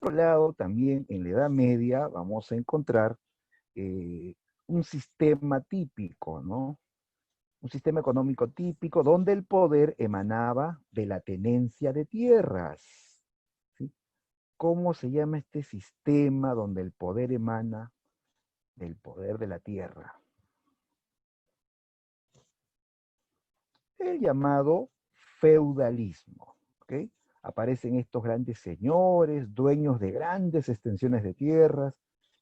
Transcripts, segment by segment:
otro lado, también en la Edad Media vamos a encontrar un sistema típico, ¿no? Un sistema económico típico donde el poder emanaba de la tenencia de tierras. ¿Sí? ¿Cómo se llama este sistema donde el poder emana del poder de la tierra? El llamado feudalismo. ¿Ok? Aparecen estos grandes señores, dueños de grandes extensiones de tierras,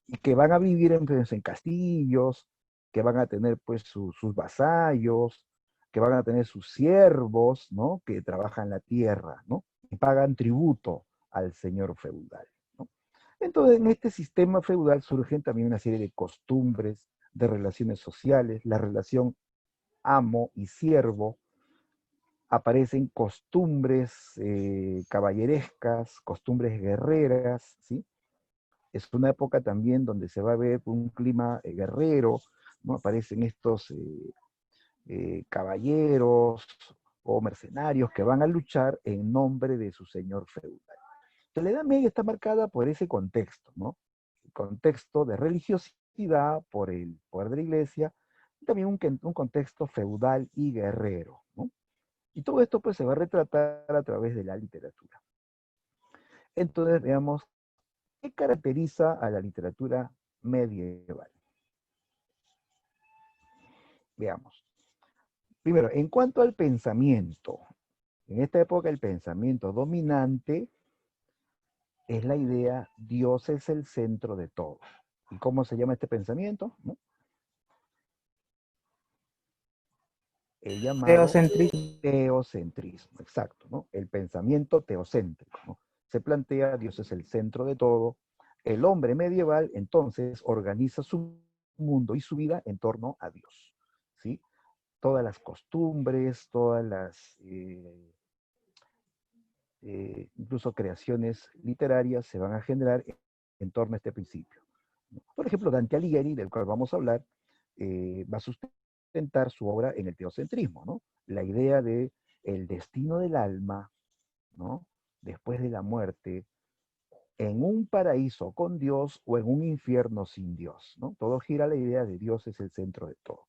y que van a vivir en castillos, que van a tener pues sus vasallos, que van a tener sus siervos, ¿no? Que trabajan la tierra, ¿no? Y pagan tributo al señor feudal, ¿no? Entonces, en este sistema feudal surgen también una serie de costumbres, de relaciones sociales, la relación amo y siervo, aparecen costumbres caballerescas, costumbres guerreras, ¿sí? Es una época también donde se va a ver un clima guerrero, ¿no? Aparecen estos caballeros o mercenarios que van a luchar en nombre de su señor feudal. Entonces, la Edad Media está marcada por ese contexto, ¿no? El contexto de religiosidad por el poder de la iglesia, y también un contexto feudal y guerrero, ¿no? Y todo esto pues se va a retratar a través de la literatura. Entonces, veamos, ¿qué caracteriza a la literatura medieval? Veamos. Primero, en cuanto al pensamiento, en esta época el pensamiento dominante es la idea Dios es el centro de todo. ¿Y cómo se llama este pensamiento? ¿No? El llamado Teocentrismo. teocentrismo, exacto, ¿no? El pensamiento teocéntrico, ¿no? Se plantea Dios es el centro de todo. El hombre medieval entonces organiza su mundo y su vida en torno a Dios, ¿sí? Todas las costumbres, todas las incluso creaciones literarias se van a generar en torno a este principio. Por ejemplo, Dante Alighieri, del cual vamos a hablar, va a sustentar su obra en el teocentrismo, ¿no? La idea de el destino del alma, ¿no? Después de la muerte, en un paraíso con Dios o en un infierno sin Dios, ¿no? Todo gira a la idea de Dios es el centro de todo.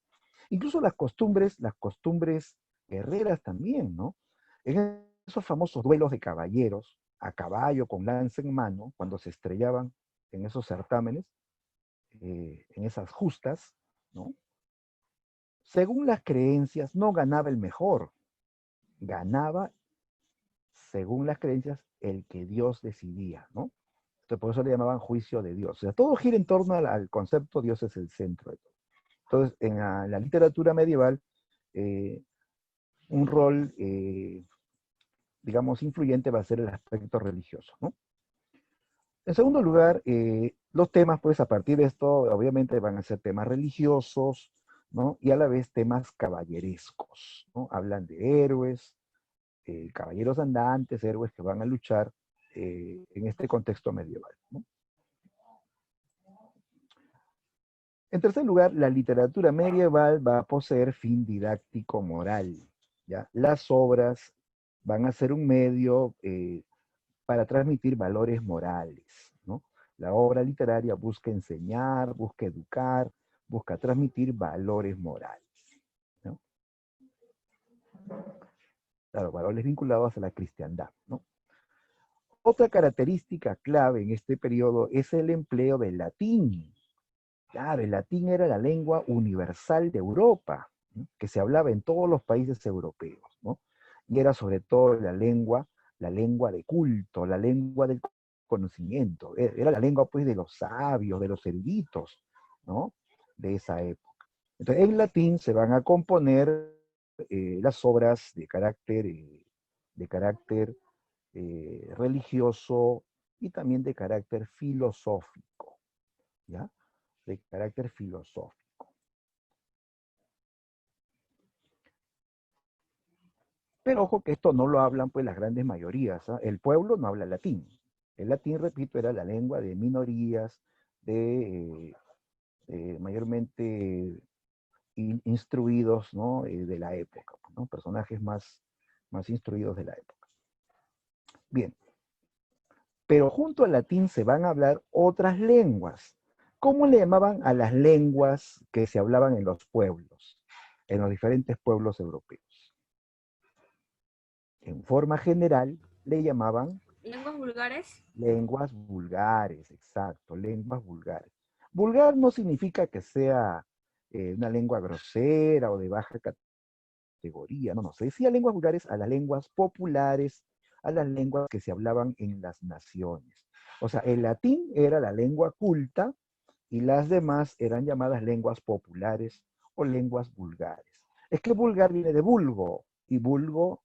Incluso las costumbres guerreras también, ¿no? En esos famosos duelos de caballeros, a caballo con lanza en mano, cuando se estrellaban en esos certámenes, en esas justas, ¿no? Según las creencias, no ganaba el mejor, ganaba, según las creencias, el que Dios decidía, ¿no? Entonces, por eso le llamaban juicio de Dios. O sea, todo gira en torno al concepto Dios es el centro de todo. Entonces, en la literatura medieval, eh, un rol, digamos, influyente va a ser el aspecto religioso, ¿no? En segundo lugar, los temas, pues, a partir de esto, obviamente van a ser temas religiosos, ¿no? Y a la vez temas caballerescos, ¿no? Hablan de héroes, caballeros andantes, héroes que van a luchar en este contexto medieval, ¿no? En tercer lugar, la literatura medieval va a poseer fin didáctico moral, ¿ya? Las obras van a ser un medio para transmitir valores morales, ¿no? La obra literaria busca enseñar, busca educar, busca transmitir valores morales, ¿no? Claro, valores vinculados a la cristiandad, ¿no? Otra característica clave en este periodo es el empleo del latín. Claro, el latín era la lengua universal de Europa, ¿no? Que se hablaba en todos los países europeos, ¿no? Y era sobre todo la lengua de culto, la lengua del conocimiento, era la lengua pues de los sabios, de los eruditos, ¿no? De esa época. Entonces, en latín se van a componer las obras de carácter religioso y también de carácter filosófico, ¿ya? De carácter filosófico. Pero ojo que esto no lo hablan pues las grandes mayorías, ¿ah? El pueblo no habla latín. El latín, repito, era la lengua de minorías, de mayormente instruidos, ¿no? De la época, ¿no? Personajes más instruidos de la época. Bien, Pero junto al latín se van a hablar otras lenguas. ¿Cómo le llamaban a las lenguas que se hablaban en los pueblos, en los diferentes pueblos europeos? En forma general, le llamaban ¿Lenguas vulgares? lenguas vulgares, exacto, lenguas vulgares. Vulgar no significa que sea una lengua grosera o de baja categoría, no, no, se decía lenguas vulgares a las lenguas populares, a las lenguas que se hablaban en las naciones. O sea, el latín era la lengua culta y las demás eran llamadas lenguas populares o lenguas vulgares. Es que vulgar viene de vulgo, y vulgo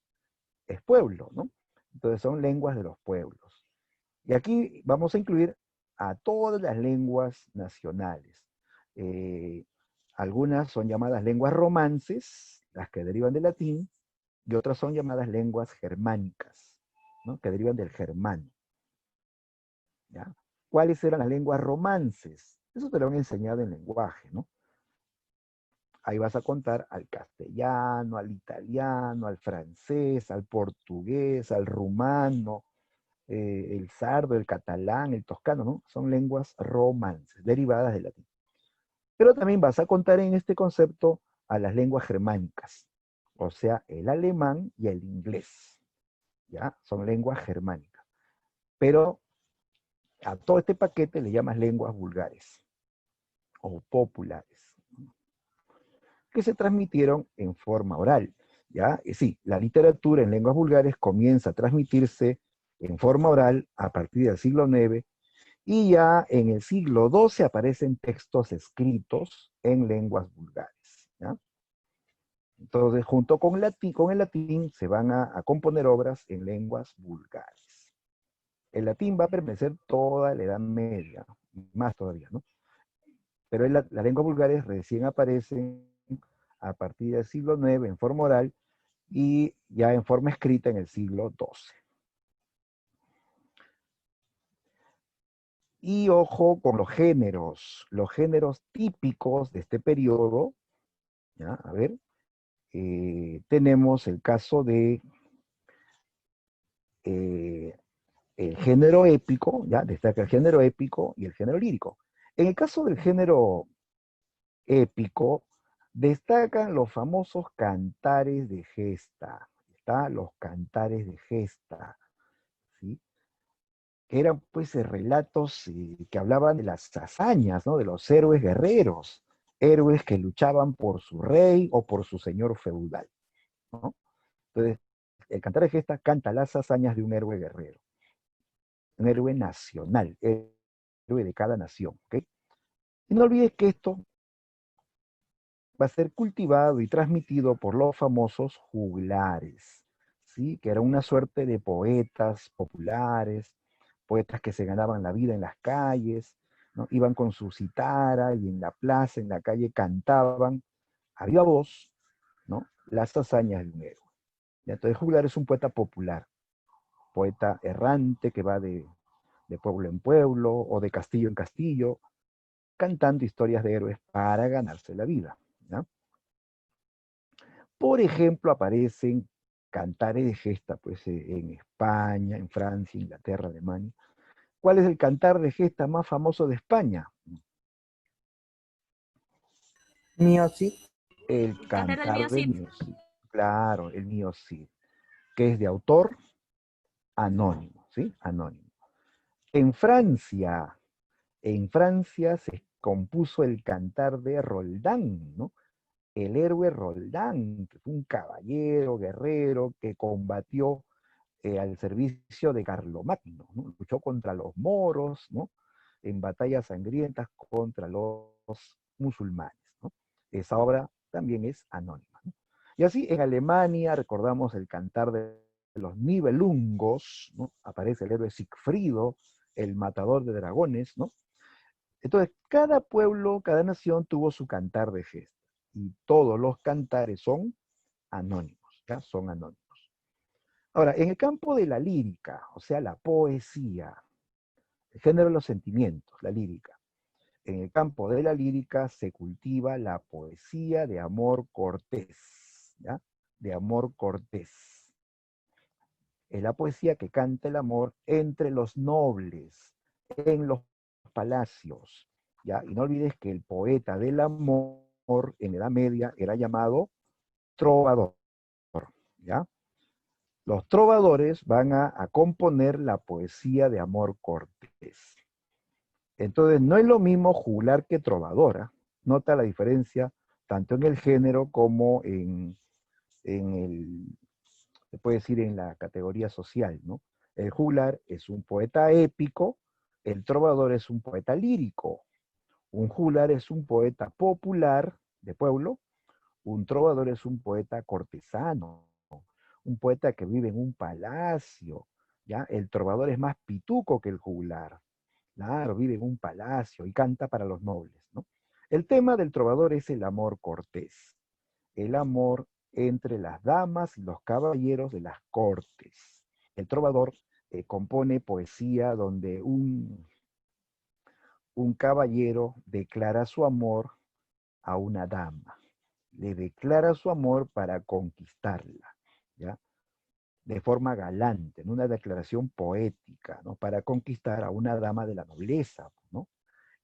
es pueblo, ¿no? Entonces son lenguas de los pueblos. Y aquí vamos a incluir a todas las lenguas nacionales. Eh, Algunas son llamadas lenguas romances, las que derivan del latín, y otras son llamadas lenguas germánicas, ¿no? Que derivan del germán. ¿Ya? ¿Cuáles eran las lenguas romances? Eso te lo han enseñado en lenguaje, ¿no? Ahí vas a contar al castellano, al italiano, al francés, al portugués, al rumano, el sardo, el catalán, el toscano, ¿no? Son lenguas romances, derivadas del latín. Pero también vas a contar en este concepto a las lenguas germánicas, o sea, el alemán y el inglés, ¿ya? Son lenguas germánicas. Pero a todo este paquete le llamas lenguas vulgares o populares, que se transmitieron en forma oral, ¿ya? Sí, la literatura en lenguas vulgares comienza a transmitirse en forma oral a partir del siglo IX. Y ya en el siglo XII aparecen textos escritos en lenguas vulgares, ¿ya? Entonces, junto con el latín se van a componer obras en lenguas vulgares. El latín va a permanecer toda la Edad Media, más todavía, ¿no? Pero las lenguas vulgares recién aparecen a partir del siglo IX en forma oral y ya en forma escrita en el siglo XII. Y ojo con los géneros típicos de este periodo, ¿ya? A ver, tenemos el caso de eh, el género épico, ya destaca el género épico y el género lírico. En el caso del género épico, destacan los famosos cantares de gesta, ¿está? Los cantares de gesta, ¿sí? Que eran pues relatos que hablaban de las hazañas, ¿no? De los héroes guerreros, héroes que luchaban por su rey o por su señor feudal, ¿no? Entonces, el cantar de gesta canta las hazañas de un héroe guerrero, un héroe nacional, héroe de cada nación, ¿ok? Y no olvides que esto va a ser cultivado y transmitido por los famosos juglares, ¿sí? Que era una suerte de poetas populares, poetas que se ganaban la vida en las calles, ¿no? Iban con su citara y en la plaza, en la calle, cantaban a viva voz, ¿no? Las hazañas de un héroe. ¿Ya? Entonces, juglar es un poeta popular, poeta errante que va de pueblo en pueblo o de castillo en castillo, cantando historias de héroes para ganarse la vida, ¿ya? Por ejemplo, aparecen cantares de gesta, pues en España, en Francia, Inglaterra, Alemania. ¿Cuál es el cantar de gesta más famoso de España? Mío sí. El El cantar del cantar mío del Cid. Mío Cid. Claro, el Mío Cid, que es de autor anónimo, ¿sí? Anónimo. En Francia, en Francia se compuso el cantar de Roldán, ¿no? El héroe Roldán, que fue un caballero, guerrero, que combatió al servicio de Carlomagno, ¿no? Luchó contra los moros, ¿no? En batallas sangrientas contra los musulmanes, ¿no? Esa obra también es anónima, ¿no? Y así en Alemania recordamos el cantar de los Nibelungos, ¿no? Aparece el héroe Sigfrido, el matador de dragones, ¿no? Entonces, cada pueblo, cada nación tuvo su cantar de gesta. Y todos los cantares son anónimos, ¿ya? Son anónimos. Ahora, en el campo de la lírica, o sea, la poesía, el género de los sentimientos, la lírica. En el campo de la lírica se cultiva la poesía de amor cortés, ¿ya? De amor cortés. Es la poesía que canta el amor entre los nobles, en los palacios, ¿ya? Y no olvides que el poeta del amor en la Edad Media era llamado trovador, ¿ya? Los trovadores van a componer la poesía de amor cortés. Entonces, no es lo mismo juglar que trovadora. Nota la diferencia tanto en el género como en el, se puede decir, en la categoría social, ¿no? El juglar es un poeta épico, el trovador es un poeta lírico. Un juglar es un poeta popular, de pueblo, un trovador es un poeta cortesano, un poeta que vive en un palacio, ¿ya? El trovador es más pituco que el juglar. Claro, vive en un palacio y canta para los nobles, ¿no? El tema del trovador es el amor cortés, el amor entre las damas y los caballeros de las cortes. El trovador compone poesía donde un caballero declara su amor a una dama, le declara su amor para conquistarla, ¿ya? De forma galante, en una declaración poética, ¿no? Para conquistar a una dama de la nobleza, ¿no?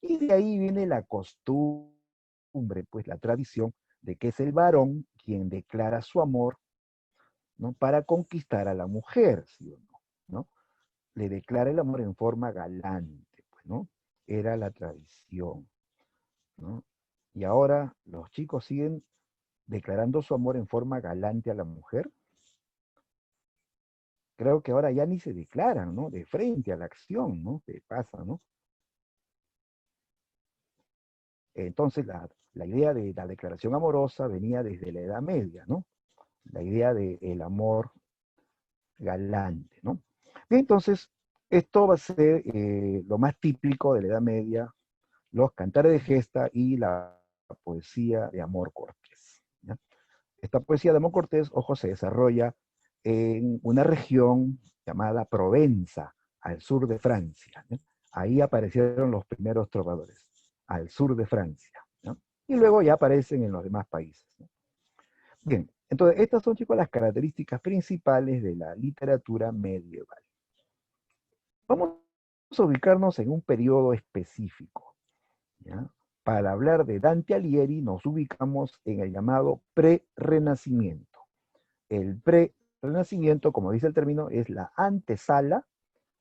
Y de ahí viene la costumbre, pues la tradición de que es el varón quien declara su amor, ¿no? Para conquistar a la mujer, ¿sí o no? ¿No? Le declara el amor en forma galante, pues, ¿no? Era la tradición, ¿no? Y ahora los chicos siguen declarando su amor en forma galante a la mujer. Creo que ahora ya ni se declaran, ¿no? De frente a la acción, ¿no? ¿Qué pasa, no? Entonces la idea de la declaración amorosa venía desde la Edad Media, ¿no? La idea del amor galante, ¿no? Bien, entonces, esto va a ser lo más típico de la Edad Media, los cantares de gesta y la poesía de amor cortés, ¿ya? Esta poesía de amor cortés, ojo, se desarrolla en una región llamada Provenza, al sur de Francia, ¿no? Ahí aparecieron los primeros trovadores, al sur de Francia, ¿no? Y luego ya aparecen en los demás países, ¿no? Bien, entonces estas son, chicos, las características principales de la literatura medieval. Vamos a ubicarnos en un periodo específico, ¿ya? Para hablar de Dante Alighieri nos ubicamos en el llamado pre-renacimiento. El pre-renacimiento, como dice el término, es la antesala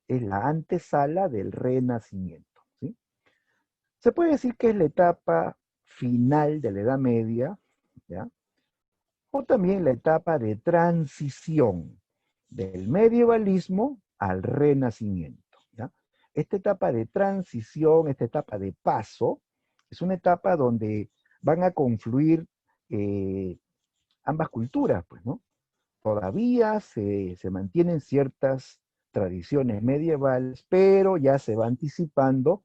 del renacimiento, ¿sí? Se puede decir que es la etapa final de la Edad Media, ¿ya? O también la etapa de transición del medievalismo al renacimiento, ¿ya? Esta etapa de transición, esta etapa de paso, es una etapa donde van a confluir eh, ambas culturas, pues, ¿no? Todavía se mantienen ciertas tradiciones medievales, pero ya se va anticipando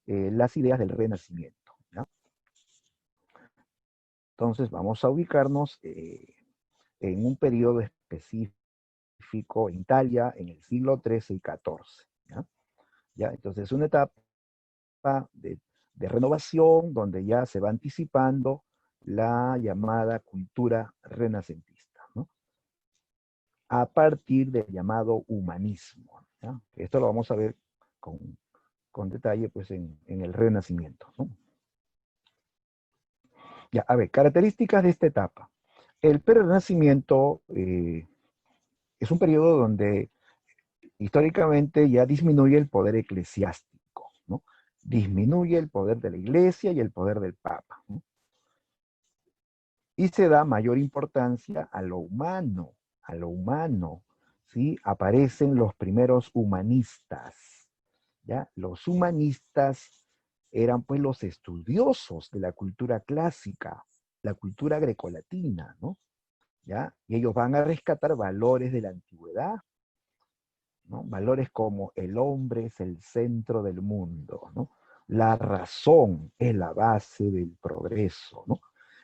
las ideas del Renacimiento, ¿ya? Entonces vamos a ubicarnos en un periodo específico en Italia en el siglo XIII y XIV, ¿ya? ¿Ya? Entonces es una etapa de, de renovación donde ya se va anticipando la llamada cultura renacentista, ¿no? A partir del llamado humanismo, ¿ya? Esto lo vamos a ver con, con detalle, pues, en el Renacimiento, ¿no? Ya, a ver, características de esta etapa. El Renacimiento es un periodo donde históricamente ya disminuye el poder eclesiástico, ¿no? Disminuye el poder de la iglesia y el poder del papa, ¿no? Y se da mayor importancia a lo humano, ¿sí? Aparecen los primeros humanistas, ¿ya? Los humanistas eran, pues, los estudiosos de la cultura clásica, la cultura grecolatina, ¿no? ¿Ya? Y ellos van a rescatar valores de la antigüedad, ¿no? Valores como el hombre es el centro del mundo, ¿no? La razón es la base del progreso, ¿no?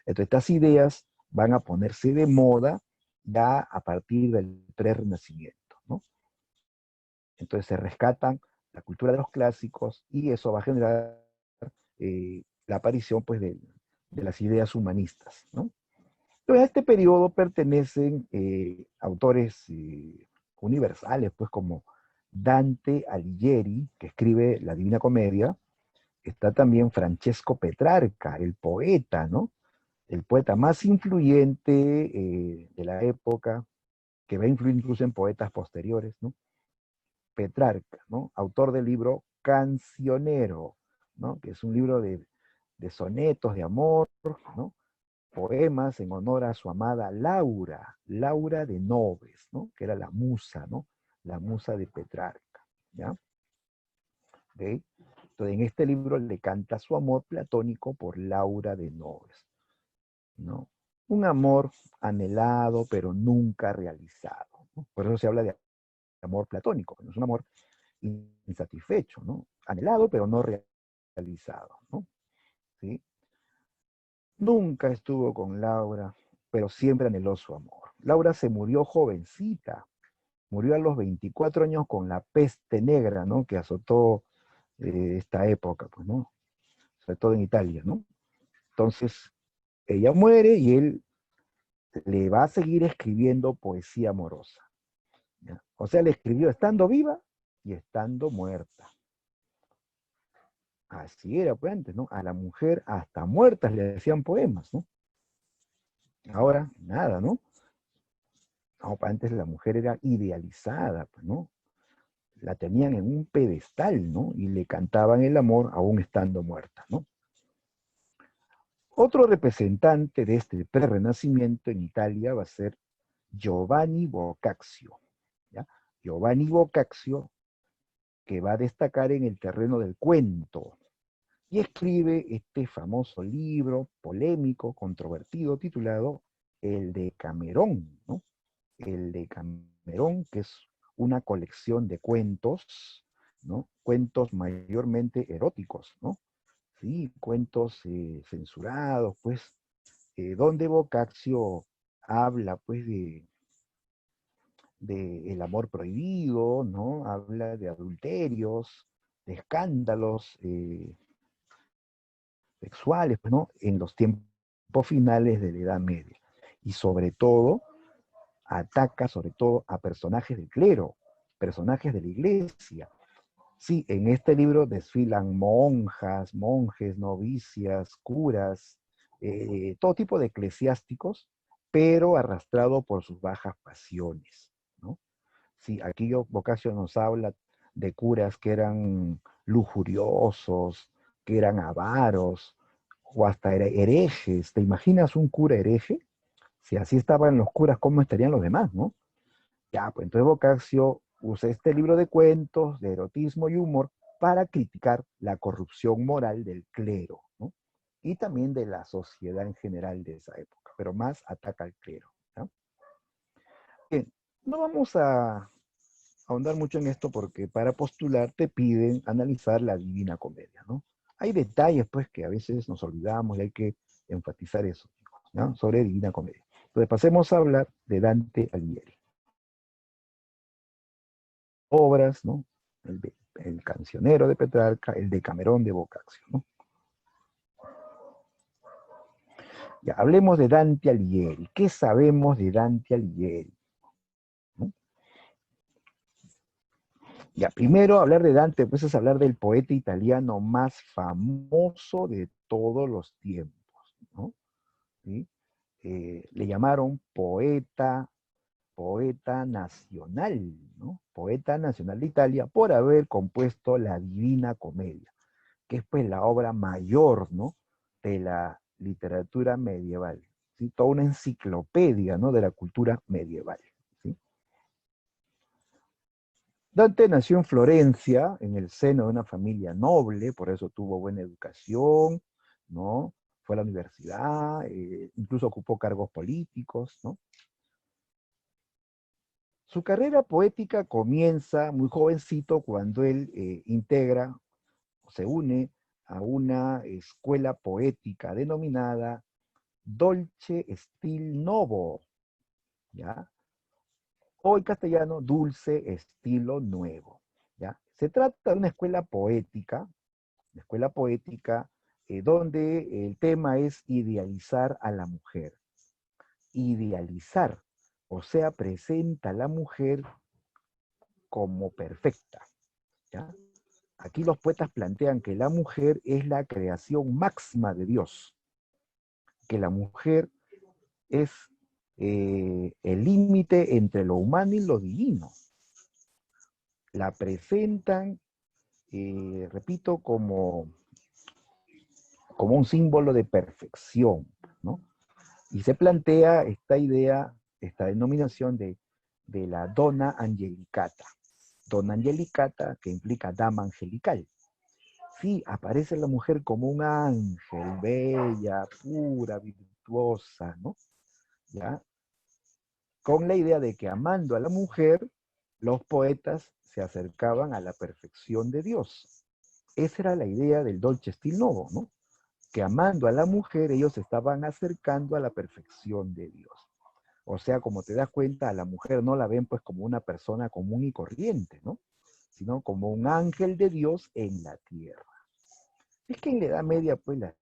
Entonces estas ideas van a ponerse de moda ya a partir del pre-renacimiento, ¿no? Entonces se rescatan la cultura de los clásicos y eso va a generar la aparición, pues, de las ideas humanistas, ¿no? Entonces a este periodo pertenecen autores universales, pues como Dante Alighieri, que escribe la Divina Comedia. Está también Francesco Petrarca, el poeta, ¿no? El poeta más influyente de la época, que va a influir incluso en poetas posteriores, ¿no? Petrarca, ¿no? Autor del libro Cancionero, ¿no? Que es un libro de sonetos de amor, ¿no? Poemas en honor a su amada Laura, Laura de Noves, ¿no? Que era la musa, ¿no? La musa de Petrarca, ¿ya? ¿Okay? Entonces, en este libro le canta su amor platónico por Laura de Noves, ¿no? Un amor anhelado, pero nunca realizado, ¿no? Por eso se habla de amor platónico, no es un amor insatisfecho, ¿no? Anhelado, pero no realizado, ¿no? ¿Sí? Nunca estuvo con Laura, pero siempre anheló su amor. Laura se murió jovencita, murió a los 24 años con la peste negra, ¿no? Que azotó esta época, pues, ¿no? Sobre todo en Italia, ¿no? Entonces, ella muere y él le va a seguir escribiendo poesía amorosa, ¿ya? O sea, le escribió estando viva y estando muerta. Así era, pues antes, ¿no? A la mujer hasta muertas le decían poemas, ¿no? Ahora, nada, ¿no? No, antes la mujer era idealizada, pues, ¿no? La tenían en un pedestal, ¿no? Y le cantaban el amor aún estando muerta, ¿no? Otro representante de este prerrenacimiento en Italia va a ser Giovanni Boccaccio, ¿ya? Giovanni Boccaccio, que va a destacar en el terreno del cuento, y escribe este famoso libro polémico, controvertido, titulado El Decamerón, ¿no? El Decamerón, que es una colección de cuentos, ¿no? Cuentos mayormente eróticos, ¿no? Sí, cuentos censurados, pues, donde Boccaccio habla, pues, de el amor prohibido, ¿no? Habla de adulterios, de escándalos sexuales, pues, ¿no? En los tiempos finales de la Edad Media. Y sobre todo, ataca sobre todo a personajes del clero, personajes de la iglesia. Sí, en este libro desfilan monjas, monjes, novicias, curas, todo tipo de eclesiásticos, pero arrastrado por sus bajas pasiones, ¿no? Sí, aquí Boccaccio nos habla de curas que eran lujuriosos, que eran avaros, o hasta herejes. ¿Te imaginas un cura hereje? Si así estaban los curas, ¿cómo estarían los demás, no? Ya, pues entonces Boccaccio usa este libro de cuentos, de erotismo y humor para criticar la corrupción moral del clero, ¿no? Y también de la sociedad en general de esa época, pero más ataca al clero, ¿no? Bien, no vamos a ahondar mucho en esto porque para postular te piden analizar la Divina Comedia, ¿no? Hay detalles, pues, que a veces nos olvidamos y hay que enfatizar eso, ¿no? Sobre Divina Comedia. Entonces pasemos a hablar de Dante Alighieri. Obras, ¿no? El Cancionero de Petrarca, el Decamerón de Boccaccio, ¿no? Ya, hablemos de Dante Alighieri. ¿Qué sabemos de Dante Alighieri? ¿No? Ya, primero hablar de Dante, pues es hablar del poeta italiano más famoso de todos los tiempos, ¿no? ¿Sí? Le llamaron poeta nacional, ¿no? Poeta nacional de Italia por haber compuesto la Divina Comedia, que es pues la obra mayor, ¿no? De la literatura medieval, ¿sí? Toda una enciclopedia, ¿no? De la cultura medieval, ¿sí? Dante nació en Florencia, en el seno de una familia noble, por eso tuvo buena educación, ¿no? Fue a la universidad, incluso ocupó cargos políticos, ¿no? Su carrera poética comienza muy jovencito cuando él integra, se une a una escuela poética denominada Dolce Stil Novo, ¿ya? O en castellano, Dulce Estilo Nuevo, ¿ya? Se trata de una escuela poética donde el tema es idealizar a la mujer. Idealizar, o sea, presenta a la mujer como perfecta, ¿ya? Aquí los poetas plantean que la mujer es la creación máxima de Dios, que la mujer es el límite entre lo humano y lo divino. La presentan, repito, como un símbolo de perfección, ¿no? Y se plantea esta idea, esta denominación de la donna angelicata. Donna angelicata, que implica dama angelical. Sí, aparece la mujer como un ángel, bella, pura, virtuosa, ¿no? ¿Ya? Con la idea de que amando a la mujer, los poetas se acercaban a la perfección de Dios. Esa era la idea del Dolce Stil Novo, ¿no? Que amando a la mujer, ellos se estaban acercando a la perfección de Dios. O sea, como te das cuenta, a la mujer no la ven pues como una persona común y corriente, ¿no? Sino como un ángel de Dios en la tierra. Es que en la Edad Media, pues las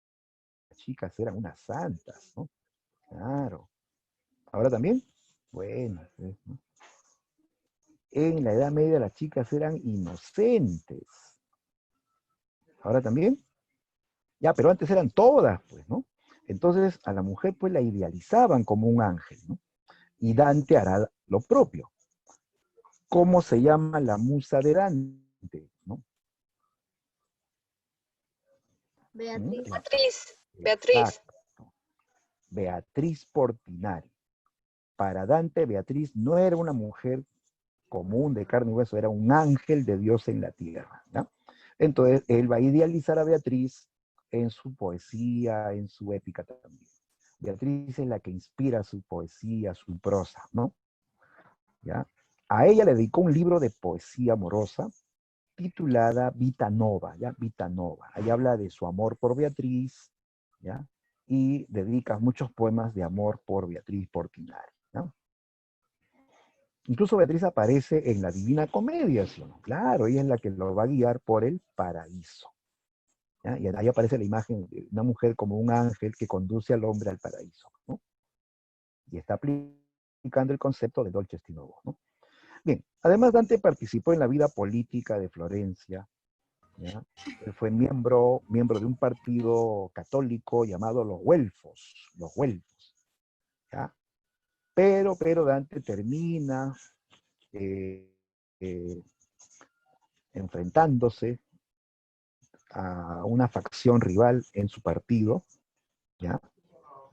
chicas eran unas santas, ¿no? Claro. ¿Ahora también? Bueno, pues, ¿no? En la Edad Media las chicas eran inocentes. ¿Ahora también? Ya, pero antes eran todas, pues, ¿no? Entonces a la mujer pues la idealizaban como un ángel, ¿no? Y Dante hará lo propio. ¿Cómo se llama la musa de Dante? ¿No? Beatriz. La- Beatriz. Exacto. Beatriz Portinari. Para Dante, Beatriz no era una mujer común de carne y hueso, era un ángel de Dios en la tierra, ¿no? Entonces, él va a idealizar a Beatriz en su poesía, en su épica también. Beatriz es la que inspira su poesía, su prosa, ¿no? ¿Ya? A ella le dedicó un libro de poesía amorosa titulada Vita Nova, ¿ya? Vita Nova. Ahí habla de su amor por Beatriz, ¿ya? Y dedica muchos poemas de amor por Beatriz Portinari, ¿no? Incluso Beatriz aparece en la Divina Comedia, ¿sí? Claro, ella es la que lo va a guiar por el paraíso, ¿ya? Y ahí aparece la imagen de una mujer como un ángel que conduce al hombre al paraíso, ¿no? Y está aplicando el concepto de Dolce Stil Novo, ¿no? Bien, además Dante participó en la vida política de Florencia, ¿ya? Él fue miembro de un partido católico llamado los Güelfos, ¿ya? Pero Dante termina eh, eh, enfrentándose a una facción rival en su partido, ¿ya?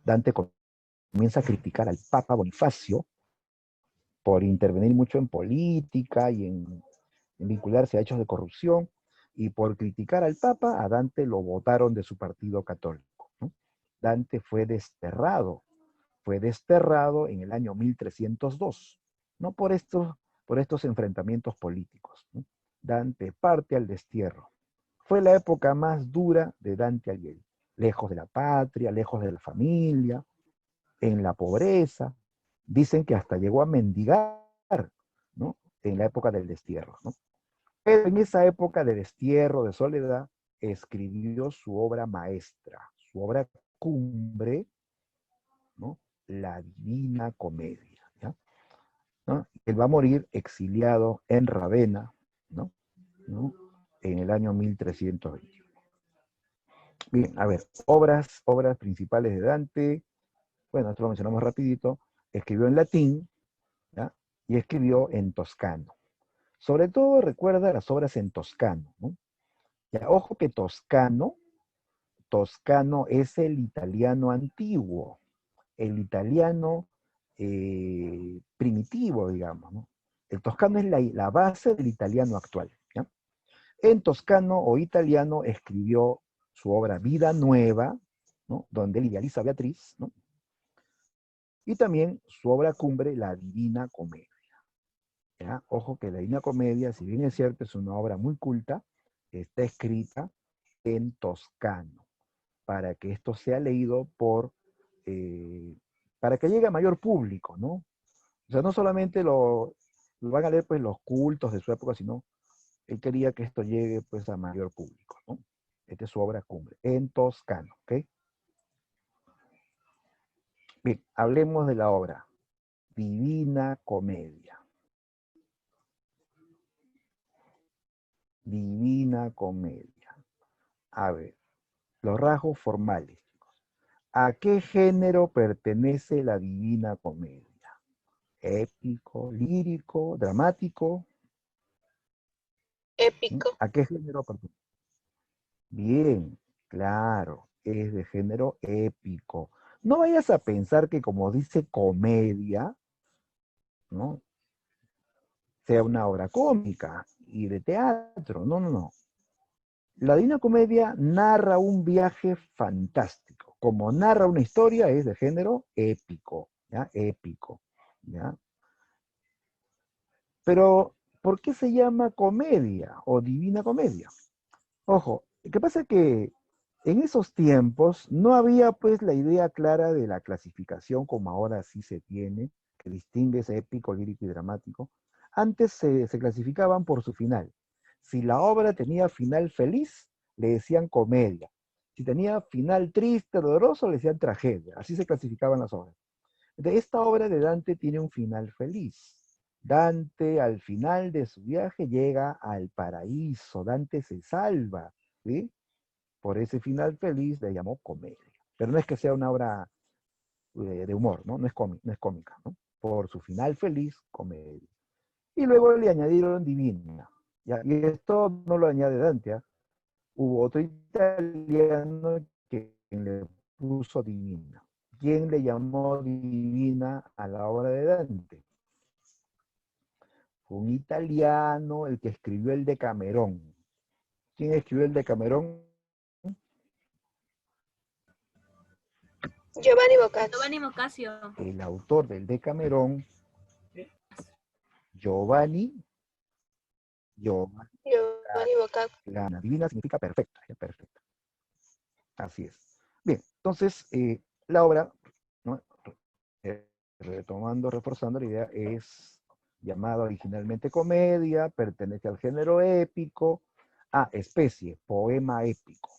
Dante comienza a criticar al Papa Bonifacio por intervenir mucho en política y en vincularse a hechos de corrupción, y por criticar al Papa, a Dante lo votaron de su partido católico, ¿no? Dante fue desterrado en el año 1302, no por estos enfrentamientos políticos, ¿no? Dante parte al destierro. Fue la época más dura de Dante Alighieri, lejos de la patria, lejos de la familia, en la pobreza. Dicen que hasta llegó a mendigar, ¿no? En la época del destierro, ¿no? Pero en esa época de destierro, de soledad, escribió su obra maestra, su obra cumbre, ¿no? La Divina Comedia, ¿ya? ¿No? Él va a morir exiliado en Ravenna, ¿no? ¿No? En el año 1320. Bien, a ver, obras principales de Dante. Bueno, esto lo mencionamos rapidito. Escribió en latín, ¿ya? Y escribió en toscano. Sobre todo recuerda las obras en toscano, ¿no? Ya, ojo que toscano es el italiano antiguo, el italiano primitivo, digamos, ¿no? El toscano es la base del italiano actual, ¿ya? En toscano o italiano escribió su obra Vida Nueva, ¿no? Donde él idealiza a Beatriz, ¿no? Y también su obra cumbre, La Divina Comedia, ¿ya? Ojo que La Divina Comedia, si bien es cierto, es una obra muy culta, está escrita en toscano, para que esto sea leído para que llegue a mayor público, ¿no? O sea, no solamente lo van a leer pues los cultos de su época, sino él quería que esto llegue pues a mayor público, ¿no? Esta es su obra cumbre, en toscano, ¿ok? Bien, hablemos de la obra Divina Comedia. Divina Comedia. A ver, los rasgos formales, chicos. ¿A qué género pertenece la Divina Comedia? Épico, lírico, dramático. Épico. ¿A qué género pertenece? Bien, claro, es de género épico. No vayas a pensar que como dice comedia, ¿no? Sea una obra cómica y de teatro. No, no, no. La Divina Comedia narra un viaje fantástico. Como narra una historia, es de género épico, ¿ya? Épico, ¿ya? Pero, ¿por qué se llama comedia o Divina Comedia? Ojo, lo que pasa es que en esos tiempos no había pues la idea clara de la clasificación como ahora sí se tiene, que distingue ese épico, lírico y dramático. Antes se clasificaban por su final. Si la obra tenía final feliz, le decían comedia. Si tenía final triste, doloroso, le decían tragedia. Así se clasificaban las obras. Esta obra de Dante tiene un final feliz. Dante al final de su viaje llega al paraíso. Dante se salva, ¿sí? Por ese final feliz le llamó comedia. Pero no es que sea una obra de humor, ¿no? No es cómica, ¿no? Por su final feliz, comedia. Y luego le añadieron divina. ¿Ya? Y esto no lo añade Dante, ¿eh? Hubo otro italiano que le puso divina. ¿Quién le llamó divina a la obra de Dante? Fue un italiano el que escribió el Decamerón. ¿Quién escribió el Decamerón? Giovanni Boccaccio. Giovanni Boccaccio. El autor del Decamerón, Giovanni Giovanni Boccaccio. Gana. Divina significa perfecta, perfecta. Así es. Bien, entonces la obra, ¿no? Retomando, reforzando la idea, es llamada originalmente comedia, pertenece al género épico. Especie, poema épico.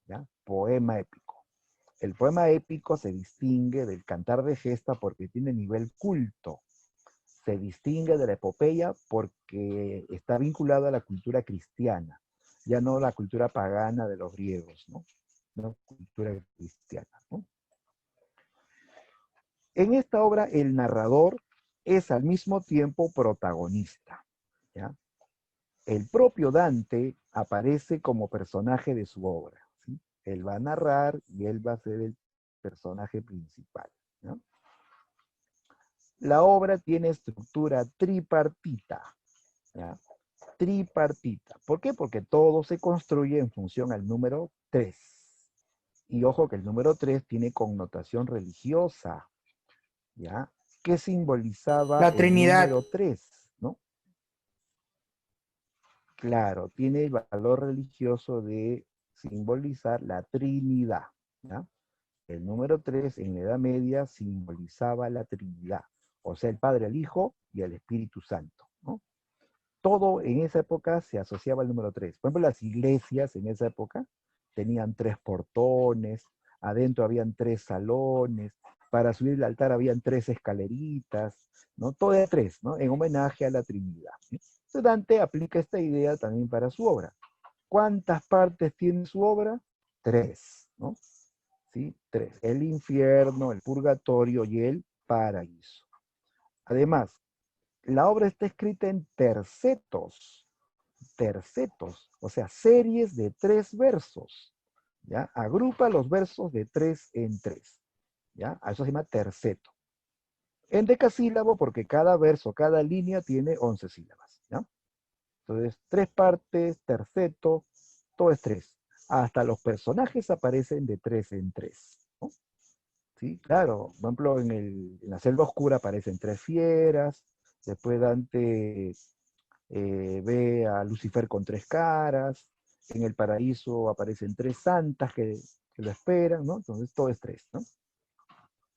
¿Ya? Poema épico. El poema épico se distingue del cantar de gesta porque tiene nivel culto. Se distingue de la epopeya porque está vinculado a la cultura cristiana, ya no la cultura pagana de los griegos, ¿no? No cultura cristiana, ¿no? En esta obra el narrador es al mismo tiempo protagonista, ¿ya? El propio Dante aparece como personaje de su obra, ¿sí? Él va a narrar y él va a ser el personaje principal, ¿no? La obra tiene estructura tripartita, ¿ya? Tripartita. ¿Por qué? Porque todo se construye en función al número 3. Y ojo que el número 3 tiene connotación religiosa, ¿ya? ¿Qué simbolizaba La el Trinidad. número 3? ¿No? Claro, tiene el valor religioso de simbolizar la Trinidad, ¿ya? El número 3 en la Edad Media simbolizaba la Trinidad, o sea, el Padre, el Hijo y el Espíritu Santo, ¿no? Todo en esa época se asociaba al número 3. Por ejemplo, las iglesias en esa época tenían 3 portones, adentro habían 3 salones, para subir el altar habían 3 escaleritas, ¿no? Todo era 3, ¿no? En homenaje a la Trinidad. Entonces Dante aplica esta idea también para su obra. ¿Cuántas partes tiene su obra? 3, ¿no? ¿Sí? 3. El infierno, el purgatorio y el paraíso. Además, la obra está escrita en tercetos, o sea, series de 3 versos, ¿ya? Agrupa los versos de 3 en 3, ¿ya? A eso se llama terceto. En decasílabo porque cada verso, cada línea tiene 11 sílabas, ¿ya? Entonces, 3 partes, terceto, todo es 3. Hasta los personajes aparecen de 3 en 3, ¿no? Sí, claro. Por ejemplo, en la selva oscura aparecen 3 fieras, después Dante ve a Lucifer con 3 caras, en el paraíso aparecen 3 santas que lo esperan, ¿no? Entonces todo es 3, ¿no?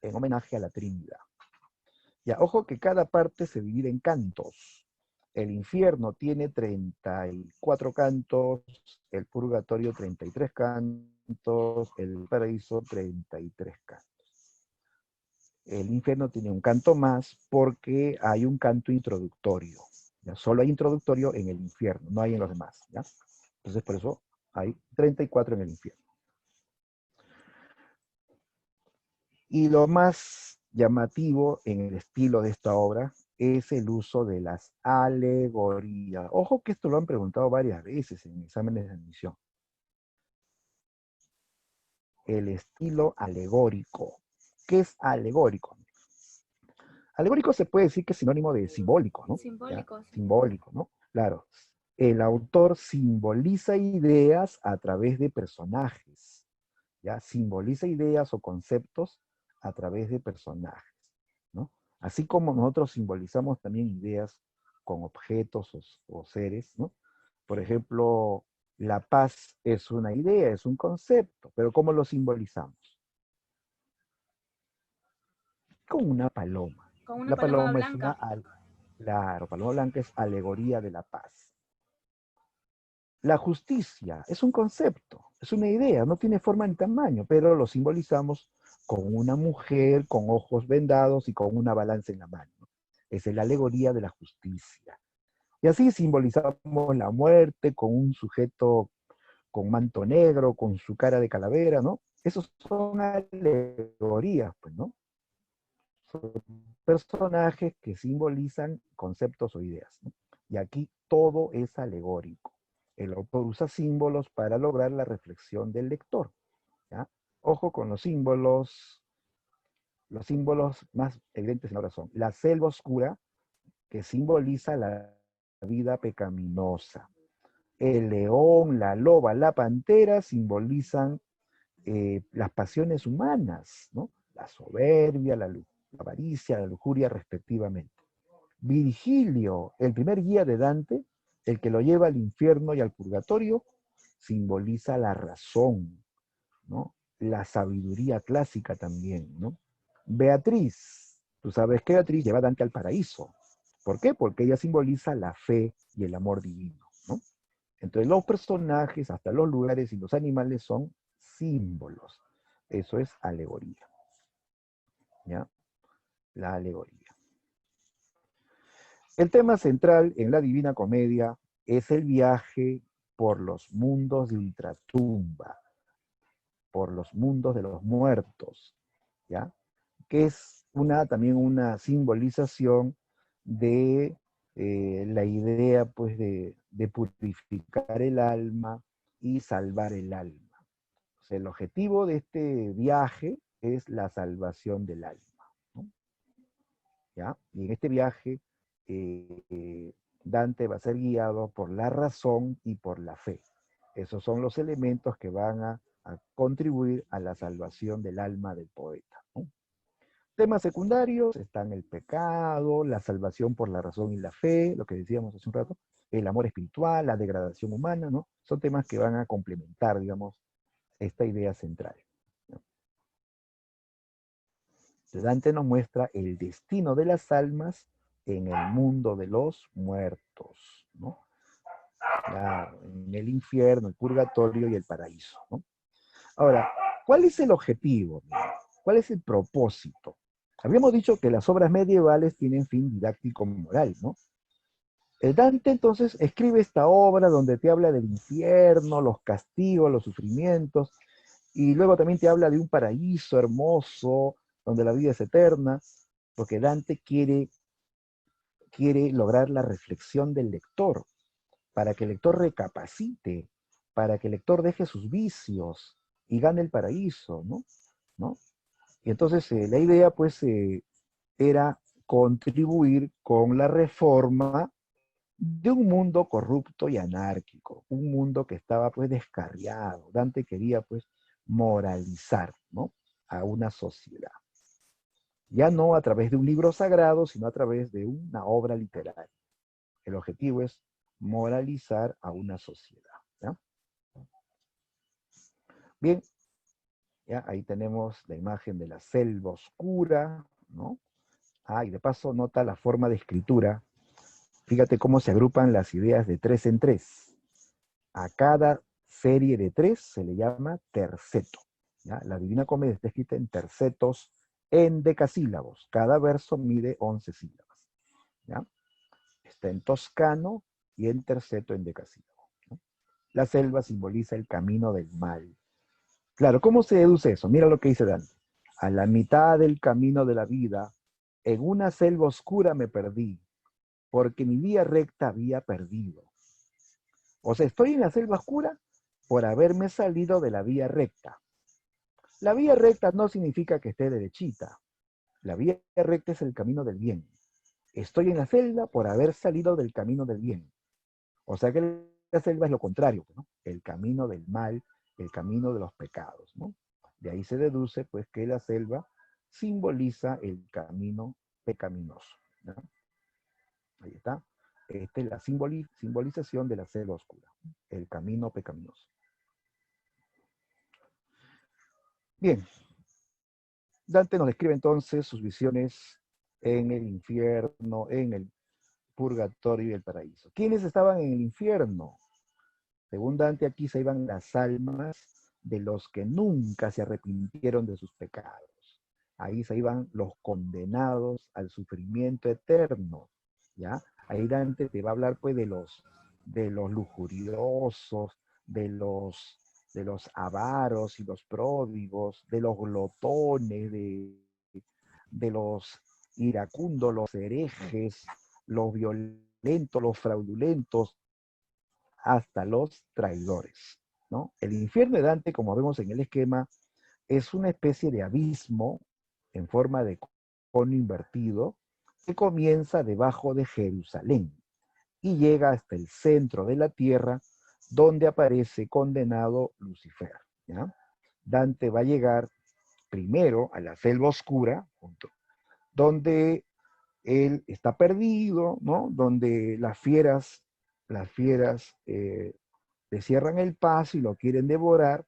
En homenaje a la Trinidad. Ya, ojo que cada parte se divide en cantos. El infierno tiene 34 cantos, el purgatorio 33 cantos, el paraíso 33 cantos. El infierno tiene un canto más porque hay un canto introductorio, ¿ya? Solo hay introductorio en el infierno, no hay en los demás, ¿ya? Entonces, por eso hay 34 en el infierno. Y lo más llamativo en el estilo de esta obra es el uso de las alegorías. Ojo que esto lo han preguntado varias veces en exámenes de admisión. El estilo alegórico. ¿Qué es alegórico? Alegórico se puede decir que es sinónimo de simbólico, ¿no? Simbólico. ¿Ya? Simbólico, ¿no? Claro. El autor simboliza ideas a través de personajes, ¿ya? Simboliza ideas o conceptos a través de personajes, ¿no? Así como nosotros simbolizamos también ideas con objetos o seres, ¿no? Por ejemplo, la paz es una idea, es un concepto, pero ¿cómo lo simbolizamos? Con una paloma. Con una La paloma paloma es una, blanca. claro, paloma blanca es alegoría de la paz. La justicia es un concepto, es una idea, no tiene forma ni tamaño, pero lo simbolizamos con una mujer con ojos vendados y con una balanza en la mano. Es la alegoría de la justicia. Y así simbolizamos la muerte con un sujeto con manto negro, con su cara de calavera, ¿no? Esos son alegorías, pues, ¿no? Son personajes que simbolizan conceptos o ideas, ¿no? Y aquí todo es alegórico. El autor usa símbolos para lograr la reflexión del lector, ¿ya? Ojo con los símbolos más evidentes ahora son la selva oscura, que simboliza la vida pecaminosa. El león, la loba, la pantera simbolizan las pasiones humanas, ¿no? La soberbia, la avaricia, la lujuria, respectivamente. Virgilio, el primer guía de Dante, el que lo lleva al infierno y al purgatorio, simboliza la razón, ¿no? La sabiduría clásica también, ¿no? Beatriz, tú sabes que Beatriz lleva a Dante al paraíso. ¿Por qué? Porque ella simboliza la fe y el amor divino, ¿no? Entonces los personajes, hasta los lugares y los animales son símbolos. Eso es alegoría, ¿ya? La alegoría. El tema central en la Divina Comedia es el viaje por los mundos de ultratumba, por los mundos de los muertos, ¿ya? Que es también una simbolización de la idea, pues, de purificar el alma y salvar el alma. O sea, el objetivo de este viaje es la salvación del alma, ¿no? ¿Ya? Y en este viaje, Dante va a ser guiado por la razón y por la fe. Esos son los elementos que van a contribuir a la salvación del alma del poeta, ¿no? Temas secundarios están el pecado, la salvación por la razón y la fe, lo que decíamos hace un rato, el amor espiritual, la degradación humana, ¿no? Son temas que van a complementar, digamos, esta idea central, ¿no? Dante nos muestra el destino de las almas en el mundo de los muertos, ¿no? En el infierno, el purgatorio y el paraíso, ¿no? Ahora, ¿cuál es el objetivo? ¿Cuál es el propósito? Habíamos dicho que las obras medievales tienen fin didáctico moral, ¿no? El Dante entonces escribe esta obra donde te habla del infierno, los castigos, los sufrimientos, y luego también te habla de un paraíso hermoso, donde la vida es eterna, porque Dante quiere lograr la reflexión del lector, para que el lector recapacite, para que el lector deje sus vicios y gane el paraíso, ¿no? ¿No? Y entonces la idea, pues, era contribuir con la reforma de un mundo corrupto y anárquico, un mundo que estaba, pues, descarriado. Dante quería, pues, moralizar, ¿no? A una sociedad. Ya no a través de un libro sagrado, sino a través de una obra literaria. El objetivo es moralizar a una sociedad, ¿ya? Bien, ya ahí tenemos la imagen de la selva oscura, ¿no? Ah, y de paso nota la forma de escritura. Fíjate cómo se agrupan las ideas de 3 en 3. A cada serie de 3 se le llama terceto, ¿ya? La Divina Comedia está escrita en tercetos en decasílabos. Cada verso mide 11 sílabas, ¿ya? está en toscano y en terceto en decasílabo, ¿no? La selva simboliza el camino del mal. Claro, ¿cómo se deduce eso? Mira lo que dice Dante. A la mitad del camino de la vida, en una selva oscura me perdí, porque mi vía recta había perdido. O sea, estoy en la selva oscura por haberme salido de la vía recta. La vía recta no significa que esté derechita. La vía recta es el camino del bien. Estoy en la selva por haber salido del camino del bien. O sea que la selva es lo contrario, ¿no? El camino del mal, el camino de los pecados, ¿no? De ahí se deduce, pues, que la selva simboliza el camino pecaminoso, ¿no? Ahí está. Esta es la simbolización de la selva oscura, el camino pecaminoso. Bien, Dante nos describe entonces sus visiones en el infierno, en el purgatorio y el paraíso. ¿Quiénes estaban en el infierno? Según Dante, aquí se iban las almas de los que nunca se arrepintieron de sus pecados. Ahí se iban los condenados al sufrimiento eterno, ¿ya? Ahí Dante te va a hablar, pues, de los lujuriosos, de los avaros y los pródigos, de los glotones, de los iracundos, los herejes, los violentos, los fraudulentos, hasta los traidores, ¿no? El infierno de Dante, como vemos en el esquema, es una especie de abismo en forma de cono invertido que comienza debajo de Jerusalén y llega hasta el centro de la tierra, donde aparece condenado Lucifer, ¿ya? Dante va a llegar primero a la selva oscura, donde él está perdido, ¿no? Donde las fieras le cierran el paso y lo quieren devorar.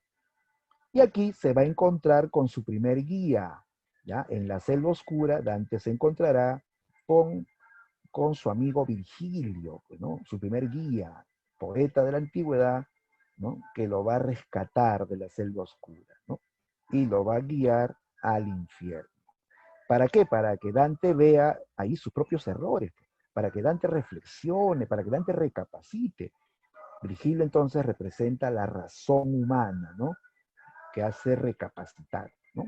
Y aquí se va a encontrar con su primer guía, ¿ya? En la selva oscura, Dante se encontrará con, con su amigo Virgilio, pues, ¿no? Su primer guía, poeta de la antigüedad, ¿no? Que lo va a rescatar de la selva oscura, ¿no? Y lo va a guiar al infierno. ¿Para qué? Para que Dante vea ahí sus propios errores, para que Dante reflexione, para que Dante recapacite. Virgilio entonces representa la razón humana, ¿no? Que hace recapacitar, ¿no?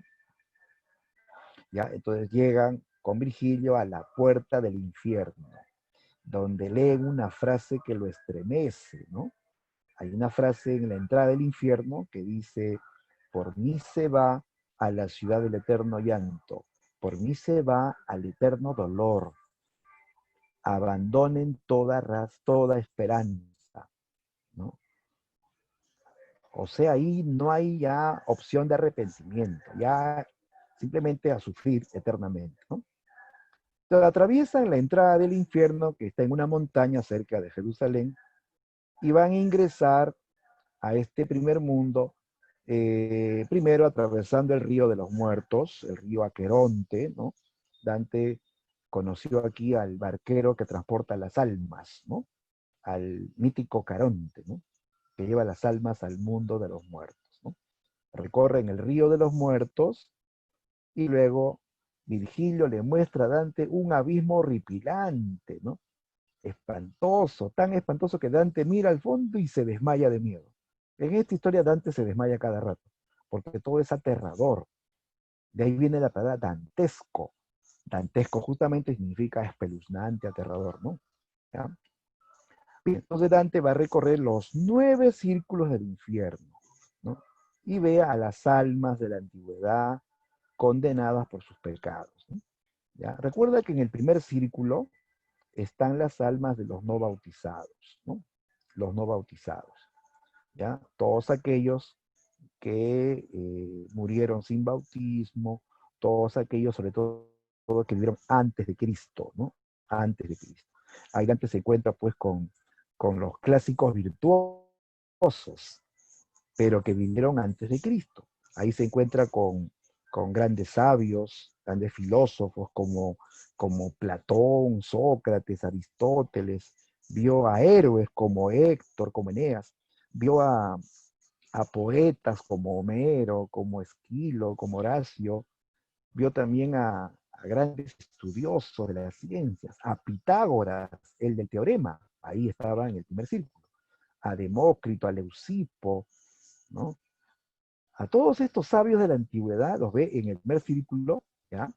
¿Ya? Entonces llegan con Virgilio a la puerta del infierno, donde leen una frase que lo estremece, ¿no? Hay una frase en la entrada del infierno que dice, por mí se va a la ciudad del eterno llanto, por mí se va al eterno dolor, abandonen toda esperanza, ¿no? O sea, ahí no hay ya opción de arrepentimiento, ya simplemente a sufrir eternamente, ¿no? Entonces atraviesan la entrada del infierno que está en una montaña cerca de Jerusalén y van a ingresar a este primer mundo, primero atravesando el río de los muertos, el río Aqueronte, ¿no? Dante conoció aquí al barquero que transporta las almas, ¿no? Al mítico Caronte, ¿no? Que lleva las almas al mundo de los muertos, ¿no? Recorren el río de los muertos y luego Virgilio le muestra a Dante un abismo horripilante, ¿no? Espantoso, tan espantoso que Dante mira al fondo y se desmaya de miedo. En esta historia Dante se desmaya cada rato, porque todo es aterrador. De ahí viene la palabra dantesco. Dantesco justamente significa espeluznante, aterrador, ¿no? ¿Ya? Bien, entonces Dante va a recorrer los 9 círculos del infierno, ¿no? Y ve a las almas de la antigüedad condenadas por sus pecados, ¿no? ¿Ya? Recuerda que en el primer círculo están las almas de los no bautizados, ¿no? Los no bautizados, ¿ya? Todos aquellos que murieron sin bautismo, todos aquellos, sobre todo, que vivieron antes de Cristo, ¿no? Antes de Cristo. Ahí Dante se encuentra, pues, con los clásicos virtuosos, pero que vinieron antes de Cristo. Ahí se encuentra con grandes sabios, grandes filósofos como Platón, Sócrates, Aristóteles, vio a héroes como Héctor, como Eneas, vio a poetas como Homero, como Esquilo, como Horacio, vio también a a grandes estudiosos de las ciencias, a Pitágoras, el del teorema, ahí estaba en el primer círculo, a Demócrito, a Leucipo, ¿no? A todos estos sabios de la antigüedad los ve en el primer círculo, ¿ya?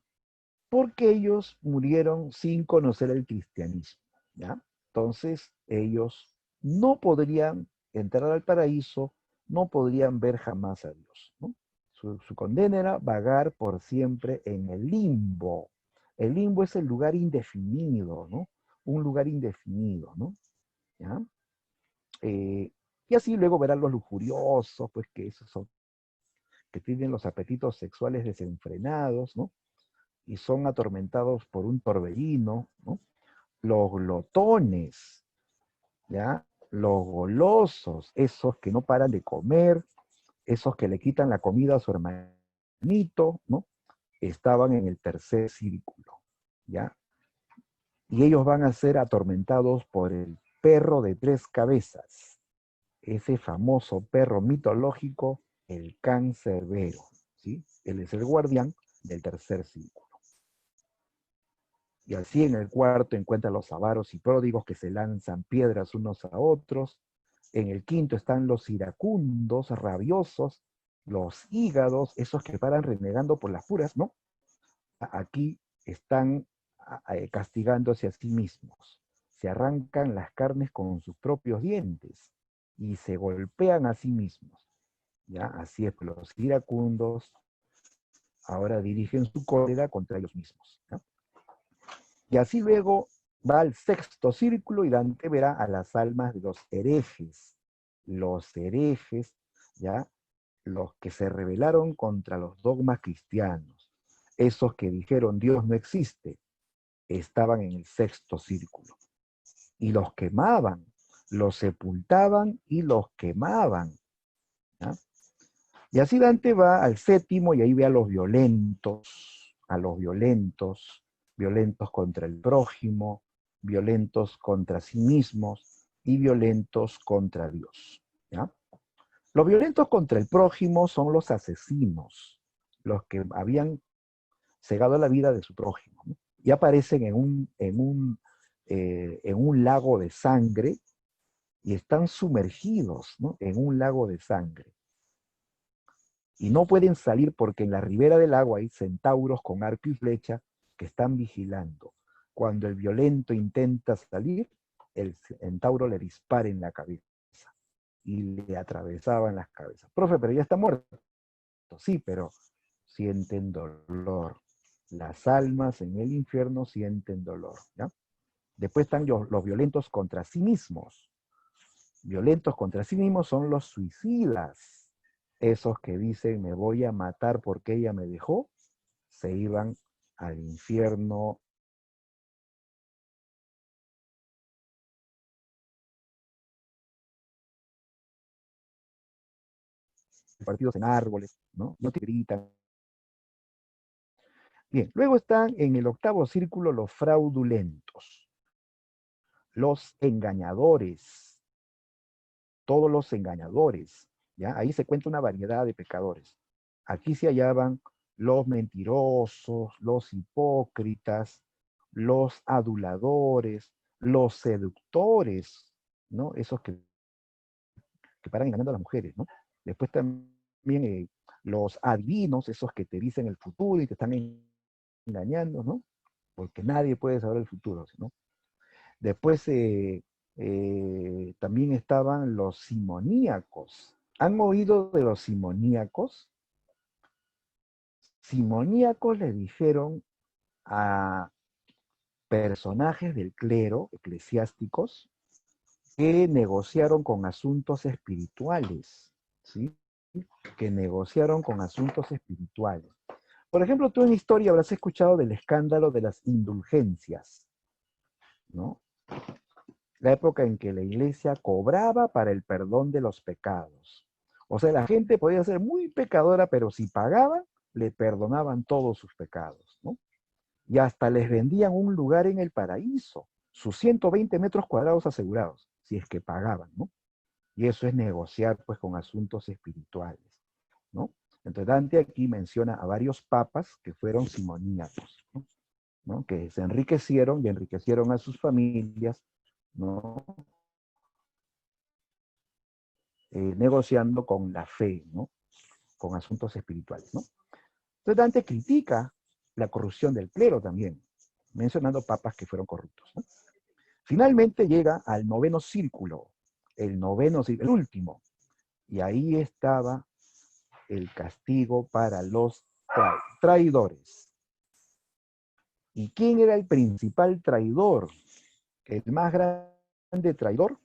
Porque ellos murieron sin conocer el cristianismo, ¿ya? Entonces, ellos no podrían entrar al paraíso, no podrían ver jamás a Dios, ¿no? Su condena era vagar por siempre en el limbo. El limbo es el lugar indefinido, ¿no? Un lugar indefinido, ¿no? ¿Ya? Y así luego verán los lujuriosos, pues que esos son, que tienen los apetitos sexuales desenfrenados, ¿no? Y son atormentados por un torbellino, ¿no? Los glotones, ¿ya? Los golosos, esos que no paran de comer, esos que le quitan la comida a su hermanito, ¿no? Estaban en el tercer círculo, ¿ya? Y ellos van a ser atormentados por el perro de tres cabezas, ese famoso perro mitológico, el cancerbero, ¿sí? Él es el guardián del tercer círculo. Y así en el cuarto encuentra los avaros y pródigos que se lanzan piedras unos a otros. En el quinto están los iracundos, rabiosos, los hígados, esos que paran renegando por las puras, ¿no? Aquí están castigándose a sí mismos. Se arrancan las carnes con sus propios dientes y se golpean a sí mismos. ¿Ya? Así es, los iracundos ahora dirigen su cólera contra ellos mismos. ¿Ya? Y así luego va al sexto círculo y Dante verá a las almas de los herejes. Los herejes, ¿ya? Los que se rebelaron contra los dogmas cristianos. Esos que dijeron Dios no existe, estaban en el sexto círculo. Y los quemaban, los sepultaban y los quemaban. ¿Ya? Y así Dante va al séptimo y ahí ve a los violentos, violentos contra el prójimo, violentos contra sí mismos y violentos contra Dios. ¿Ya? Los violentos contra el prójimo son los asesinos, los que habían cegado la vida de su prójimo, ¿no? Y aparecen en un lago de sangre y están sumergidos, ¿no? En un lago de sangre. Y no pueden salir porque en la ribera del agua hay centauros con arco y flecha que están vigilando. Cuando el violento intenta salir, el centauro le dispara en la cabeza y le atravesaba en las cabezas. Profe, pero ya está muerto. Sí, pero sienten dolor. Las almas en el infierno sienten dolor, ¿ya? Después están los violentos contra sí mismos. Violentos contra sí mismos son los suicidas. Esos que dicen, me voy a matar porque ella me dejó, se iban al infierno. Partidos en árboles, ¿no? No te gritan. Bien, luego están en el octavo círculo los fraudulentos, los engañadores, todos los engañadores, ¿ya? Ahí se cuenta una variedad de pecadores. Aquí se hallaban los mentirosos, los hipócritas, los aduladores, los seductores, ¿no? Esos que paran engañando a las mujeres, ¿no? Después también los adivinos, esos que te dicen el futuro y te están engañando, ¿no? Porque nadie puede saber el futuro, ¿no? Después también estaban los simoníacos. ¿Han oído de los simoníacos? Simoníacos le dijeron a personajes del clero, eclesiásticos, que negociaron con asuntos espirituales, ¿sí? Que negociaron con asuntos espirituales. Por ejemplo, tú en historia habrás escuchado del escándalo de las indulgencias, ¿no? La época en que la iglesia cobraba para el perdón de los pecados. O sea, la gente podía ser muy pecadora, pero si pagaba, le perdonaban todos sus pecados, ¿no? Y hasta les vendían un lugar en el paraíso, sus 120 metros cuadrados asegurados, si es que pagaban, ¿no? Y eso es negociar, pues, con asuntos espirituales, ¿no? Entonces Dante aquí menciona a varios papas que fueron simoníacos, ¿no? ¿no? Que se enriquecieron y enriquecieron a sus familias, ¿no? Negociando con la fe, ¿no? Con asuntos espirituales, ¿no? Entonces Dante critica la corrupción del clero también, mencionando papas que fueron corruptos, ¿no? Finalmente llega al noveno círculo, el último, y ahí estaba el castigo para los traidores. ¿Y quién era el principal traidor? El más grande traidor.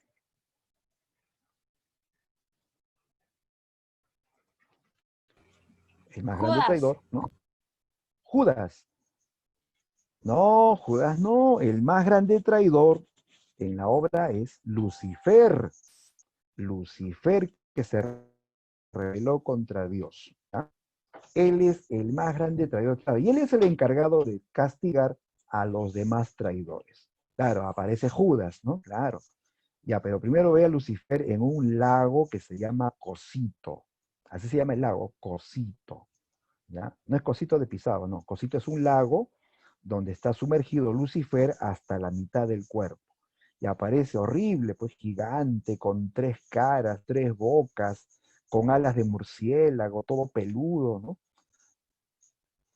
El más grande Judas. traidor, ¿no? Judas. No, Judas no. El más grande traidor en la obra es Lucifer. Lucifer que se rebeló contra Dios. ¿Ya? Él es el más grande traidor. Claro, y él es el encargado de castigar a los demás traidores. Claro, aparece Judas, ¿no? Claro. Ya, pero primero ve a Lucifer en un lago que se llama Cosito. Así se llama el lago, Cosito. ¿Ya? No es Cosito de Pisado, no. Cosito es un lago donde está sumergido Lucifer hasta la mitad del cuerpo. Y aparece horrible, pues gigante, con 3 caras, 3 bocas, con alas de murciélago, todo peludo, ¿no?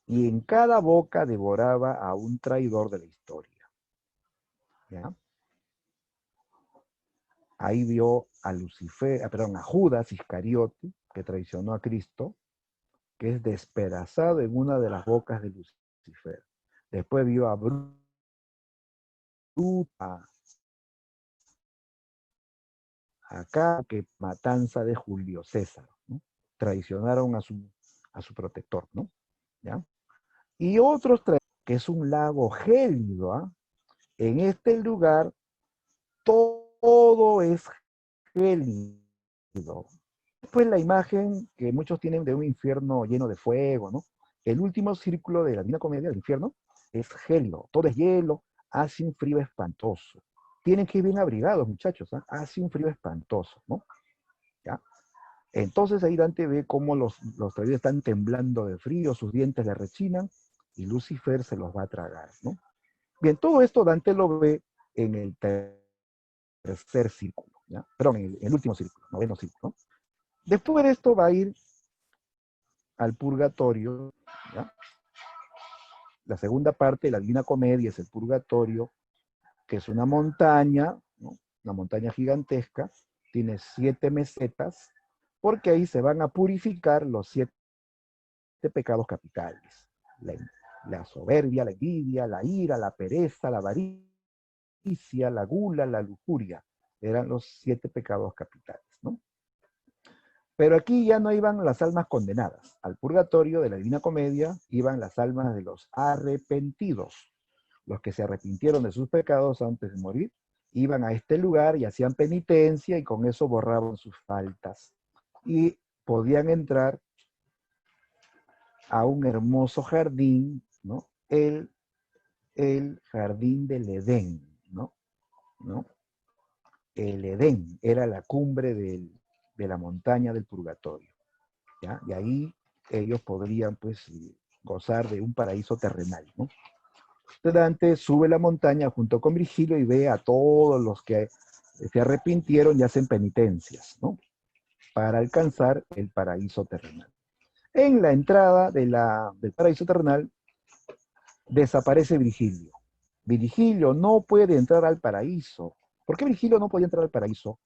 Y en cada boca devoraba a un traidor de la historia. ¿Ya? Ahí vio a Lucifer, perdón, a Judas Iscariote, que traicionó a Cristo, que es despedazado en una de las bocas de Lucifer. Después vio a Bruta, acá, que matanza de Julio César, ¿no? Traicionaron a su protector, ¿no? ¿Ya? Y otros, que es un lago gélido, ¿ah? En este lugar todo es gélido. Después la imagen que muchos tienen de un infierno lleno de fuego, ¿no? El último círculo de la Divina Comedia del infierno es gélido, todo es hielo, hace un frío espantoso. Tienen que ir bien abrigados, muchachos, ¿eh? Hace un frío espantoso, ¿no? ¿Ya? Entonces ahí Dante ve cómo los traidores están temblando de frío, sus dientes le rechinan y Lucifer se los va a tragar, ¿no? Bien, todo esto Dante lo ve en el tercer círculo, ¿ya? Perdón, en el último círculo, noveno círculo, ¿no? Después de esto va a ir al purgatorio, ¿ya? La segunda parte de la Divina Comedia es el purgatorio, que es una montaña, ¿no? Una montaña gigantesca, tiene 7 mesetas, porque ahí se van a purificar los 7 pecados capitales. La, la soberbia, la envidia, la ira, la pereza, la avaricia, la gula, la lujuria. Eran los 7 pecados capitales, ¿no? Pero aquí ya no iban las almas condenadas. Al purgatorio de la Divina Comedia iban las almas de los arrepentidos. Los que se arrepintieron de sus pecados antes de morir, iban a este lugar y hacían penitencia y con eso borraban sus faltas. Y podían entrar a un hermoso jardín, ¿no? El jardín del Edén, ¿no? ¿No? El Edén era la cumbre de la montaña del purgatorio, ¿ya? Y ahí ellos podrían, pues, gozar de un paraíso terrenal, ¿no? Entonces Dante sube la montaña junto con Virgilio y ve a todos los que se arrepintieron y hacen penitencias, ¿no? Para alcanzar el paraíso terrenal. En la entrada del paraíso terrenal desaparece Virgilio. Virgilio no puede entrar al paraíso. ¿Por qué Virgilio no podía entrar al paraíso?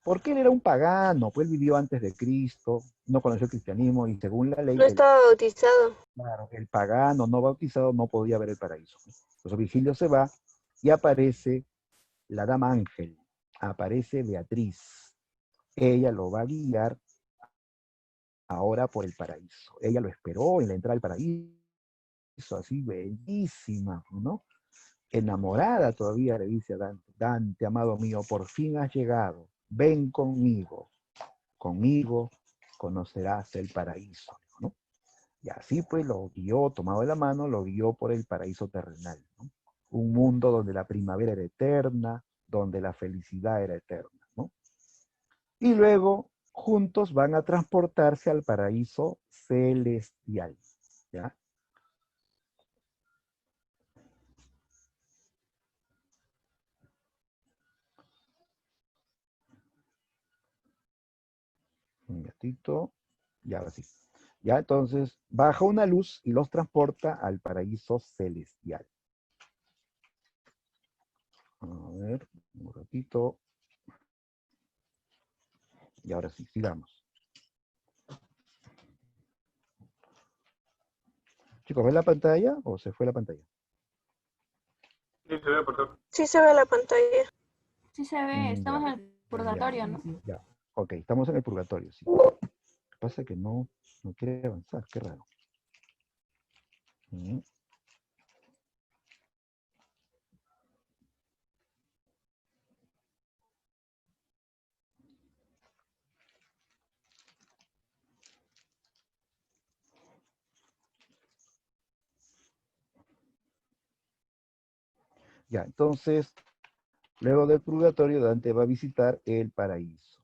Porque él era un pagano, pues él vivió antes de Cristo, no conoció el cristianismo y según la ley, No estaba bautizado. claro, el pagano no bautizado no podía ver el paraíso. Entonces Virgilio se va y aparece la dama ángel, aparece Beatriz. Ella lo va a guiar ahora por el paraíso. Ella lo esperó en la entrada al paraíso, así bellísima, ¿no? Enamorada todavía le dice a Dante, Dante, amado mío, por fin has llegado, ven conmigo conocerás el paraíso, ¿no? Y así pues lo guió, tomado de la mano, lo guió por el paraíso terrenal, ¿no? Un mundo donde la primavera era eterna, donde la felicidad era eterna, ¿no? Y luego juntos van a transportarse al paraíso celestial, ¿ya? Un gatito. Ya, ahora sí. Ya, entonces, baja una luz y los transporta al paraíso celestial. A ver, un ratito. Y ahora sí, sigamos. Chicos, ¿ven la pantalla o se fue la pantalla? Sí, se ve, profesor. Sí se ve la pantalla. Sí se ve, estamos Ya, en el purgatorio, ¿no? ya. Ok, estamos en el purgatorio, sí. Lo que pasa es que no quiere avanzar, qué raro. Mm. Ya, entonces, luego del purgatorio, Dante va a visitar el paraíso.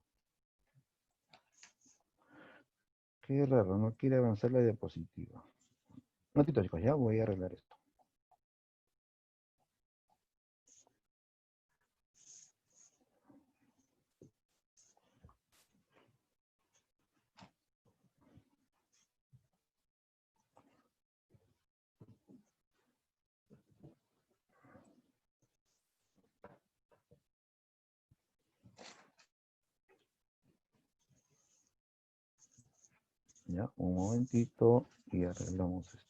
Qué raro, no quiere avanzar la diapositiva. Un ratito, chicos, ya voy a arreglar esto. Ya, un momentito y arreglamos esto.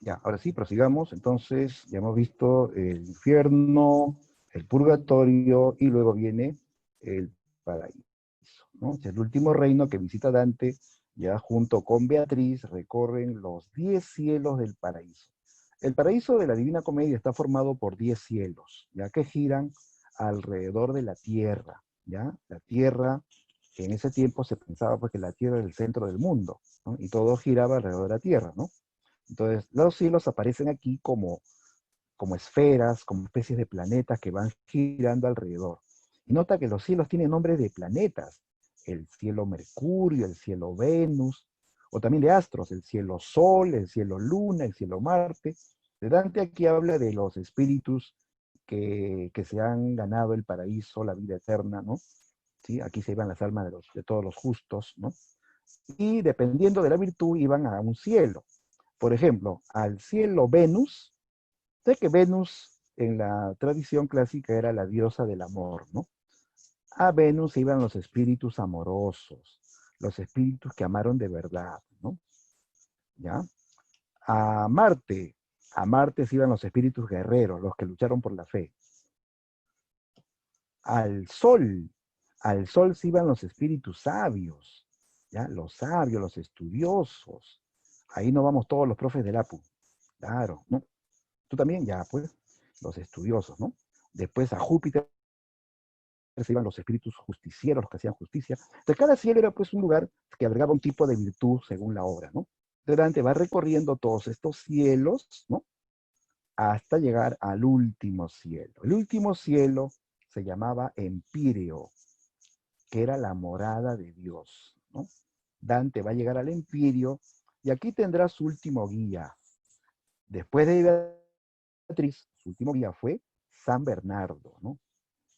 Ya, ahora sí, prosigamos. Entonces, ya hemos visto el infierno, el purgatorio y luego viene el paraíso, ¿no? Es el último reino que visita Dante, ya junto con Beatriz recorren los 10 cielos del paraíso. El paraíso de la Divina Comedia está formado por 10 cielos, ya que giran alrededor de la tierra, ¿ya? La tierra, que en ese tiempo se pensaba pues, que la tierra era el centro del mundo, ¿no? Y todo giraba alrededor de la tierra, ¿no? Entonces, los cielos aparecen aquí como esferas, como especies de planetas que van girando alrededor. Y nota que los cielos tienen nombres de planetas, el cielo Mercurio, el cielo Venus, o también de astros, el cielo Sol, el cielo Luna, el cielo Marte. Dante aquí habla de los espíritus que se han ganado el paraíso, la vida eterna, ¿no? ¿Sí? Aquí se iban las almas de todos los justos, ¿no? Y dependiendo de la virtud iban a un cielo. Por ejemplo, al cielo Venus, sé que Venus en la tradición clásica era la diosa del amor, ¿no? A Venus iban los espíritus amorosos, los espíritus que amaron de verdad, ¿no? ¿Ya? A Marte, a Marte se iban los espíritus guerreros, los que lucharon por la fe. Al Sol, al Sol se iban los espíritus sabios, ¿ya? Los sabios, los estudiosos. Ahí no vamos todos los profes del APU, claro, ¿no? Tú también, ya, pues, los estudiosos, ¿no? Después a Júpiter se iban los espíritus justicieros, los que hacían justicia. Entonces, cada cielo era, pues, un lugar que albergaba un tipo de virtud según la obra, ¿no? Entonces, Dante va recorriendo todos estos cielos, ¿no? Hasta llegar al último cielo. El último cielo se llamaba Empíreo, que era la morada de Dios, ¿no? Dante va a llegar al Empíreo y aquí tendrá su último guía. Después de Beatriz, su último guía fue San Bernardo, ¿no?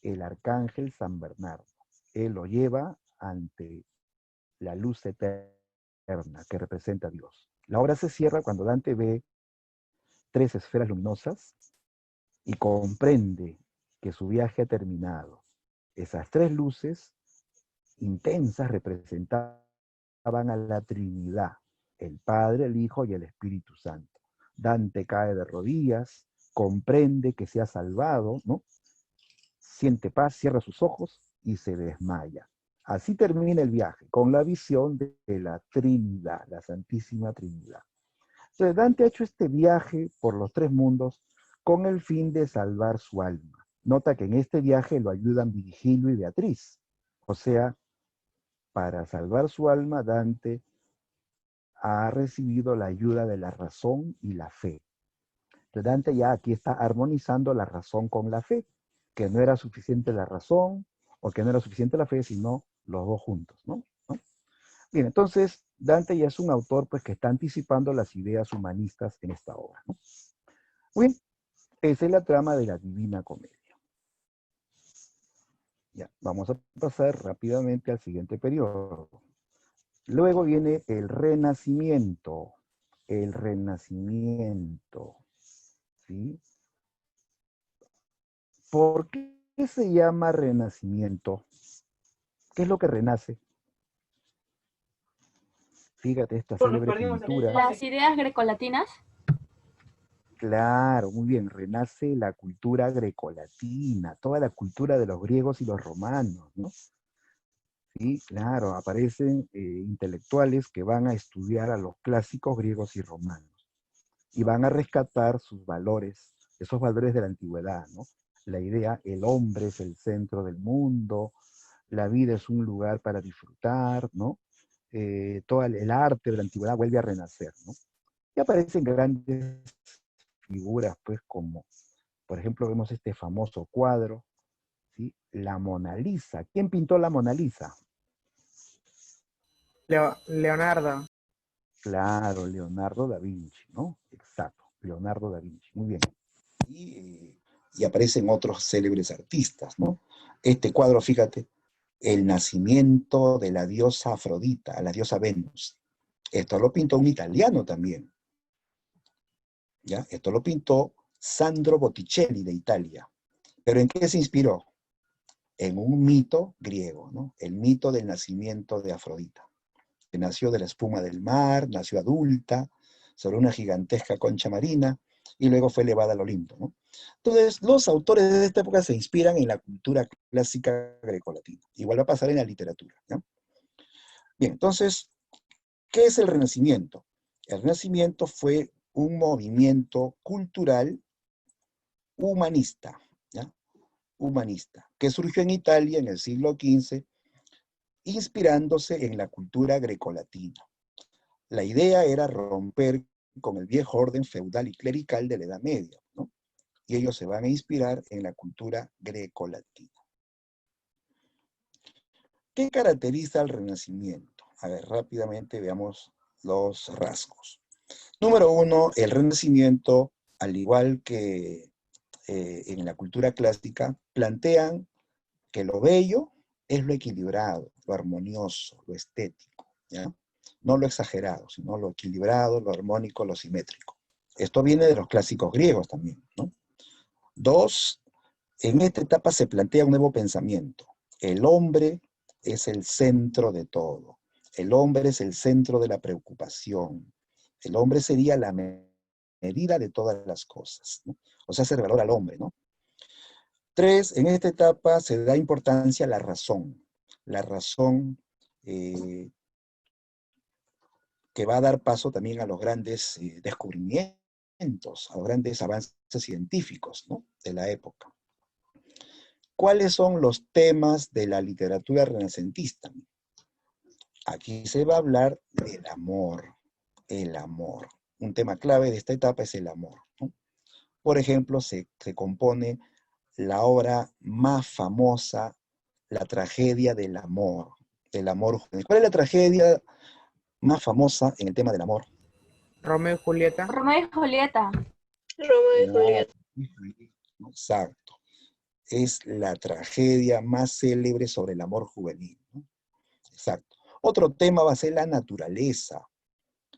El arcángel San Bernardo. Él lo lleva ante la luz eterna que representa a Dios. La obra se cierra cuando Dante ve 3 esferas luminosas y comprende que su viaje ha terminado. Esas 3 luces intensas representaban a la Trinidad, el Padre, el Hijo y el Espíritu Santo. Dante cae de rodillas, comprende que se ha salvado, ¿no? Siente paz, cierra sus ojos y se desmaya. Así termina el viaje, con la visión de la Trinidad, la Santísima Trinidad. Entonces, Dante ha hecho este viaje por los tres mundos con el fin de salvar su alma. Nota que en este viaje lo ayudan Virgilio y Beatriz. O sea, para salvar su alma, Dante ha recibido la ayuda de la razón y la fe. Entonces, Dante ya aquí está armonizando la razón con la fe, que no era suficiente la razón o que no era suficiente la fe, sino los dos juntos, ¿no? Bien, entonces Dante ya es un autor pues, que está anticipando las ideas humanistas en esta obra, ¿no? Muy bien, esa es la trama de la Divina Comedia. Ya, vamos a pasar rápidamente al siguiente periodo. Luego viene el Renacimiento. El Renacimiento. ¿Sí? ¿Por qué se llama Renacimiento? ¿Qué es lo que renace? Fíjate esta célebre pintura. Las ideas grecolatinas. Claro, muy bien, renace la cultura grecolatina, toda la cultura de los griegos y los romanos, ¿no? Sí, claro, aparecen intelectuales que van a estudiar a los clásicos griegos y romanos y van a rescatar sus valores, esos valores de la antigüedad, ¿no? La idea, el hombre es el centro del mundo, la vida es un lugar para disfrutar, ¿no? Todo el arte de la antigüedad vuelve a renacer, ¿no? Y aparecen grandes figuras, pues, como, por ejemplo, vemos este famoso cuadro, ¿sí? La Mona Lisa. ¿Quién pintó la Mona Lisa? Leonardo. Claro, Leonardo da Vinci, ¿no? Exacto, Leonardo da Vinci, muy bien. Y aparecen otros célebres artistas, ¿no? Este cuadro, fíjate, el nacimiento de la diosa Afrodita, la diosa Venus. Esto lo pintó un italiano también. ¿Ya? Esto lo pintó Sandro Botticelli de Italia. ¿Pero en qué se inspiró? En un mito griego, ¿no? El mito del nacimiento de Afrodita, que nació de la espuma del mar, nació adulta, sobre una gigantesca concha marina, y luego fue elevada al Olimpo, ¿no? Entonces, los autores de esta época se inspiran en la cultura clásica grecolatina. Igual va a pasar en la literatura, ¿no? Bien, entonces, ¿qué es el Renacimiento? El Renacimiento fue un movimiento cultural humanista, ¿ya? Humanista, que surgió en Italia en el siglo XV, inspirándose en la cultura grecolatina. La idea era romper con el viejo orden feudal y clerical de la Edad Media, ¿no? Y ellos se van a inspirar en la cultura grecolatina. ¿Qué caracteriza al Renacimiento? A ver, rápidamente veamos los rasgos. Número uno, el Renacimiento, al igual que en la cultura clásica, plantean que lo bello es lo equilibrado, lo armonioso, lo estético, ¿ya? No lo exagerado, sino lo equilibrado, lo armónico, lo simétrico. Esto viene de los clásicos griegos también, ¿no? Dos, en esta etapa se plantea un nuevo pensamiento. El hombre es el centro de todo. El hombre es el centro de la preocupación. El hombre sería la medida de todas las cosas, ¿no? O sea, se valora al hombre, ¿no? Tres, en esta etapa se da importancia a la razón. La razón que va a dar paso también a los grandes descubrimientos, a los grandes avances científicos, ¿no? De la época. ¿Cuáles son los temas de la literatura renacentista? Aquí se va a hablar del amor, el amor. Un tema clave de esta etapa es el amor, ¿no? Por ejemplo, se compone la obra más famosa, la tragedia del amor juvenil. ¿Cuál es la tragedia más famosa en el tema del amor? Romeo y Julieta. Romeo y Julieta. Romeo y Julieta. Exacto. Es la tragedia más célebre sobre el amor juvenil, ¿no? Exacto. Otro tema va a ser la naturaleza,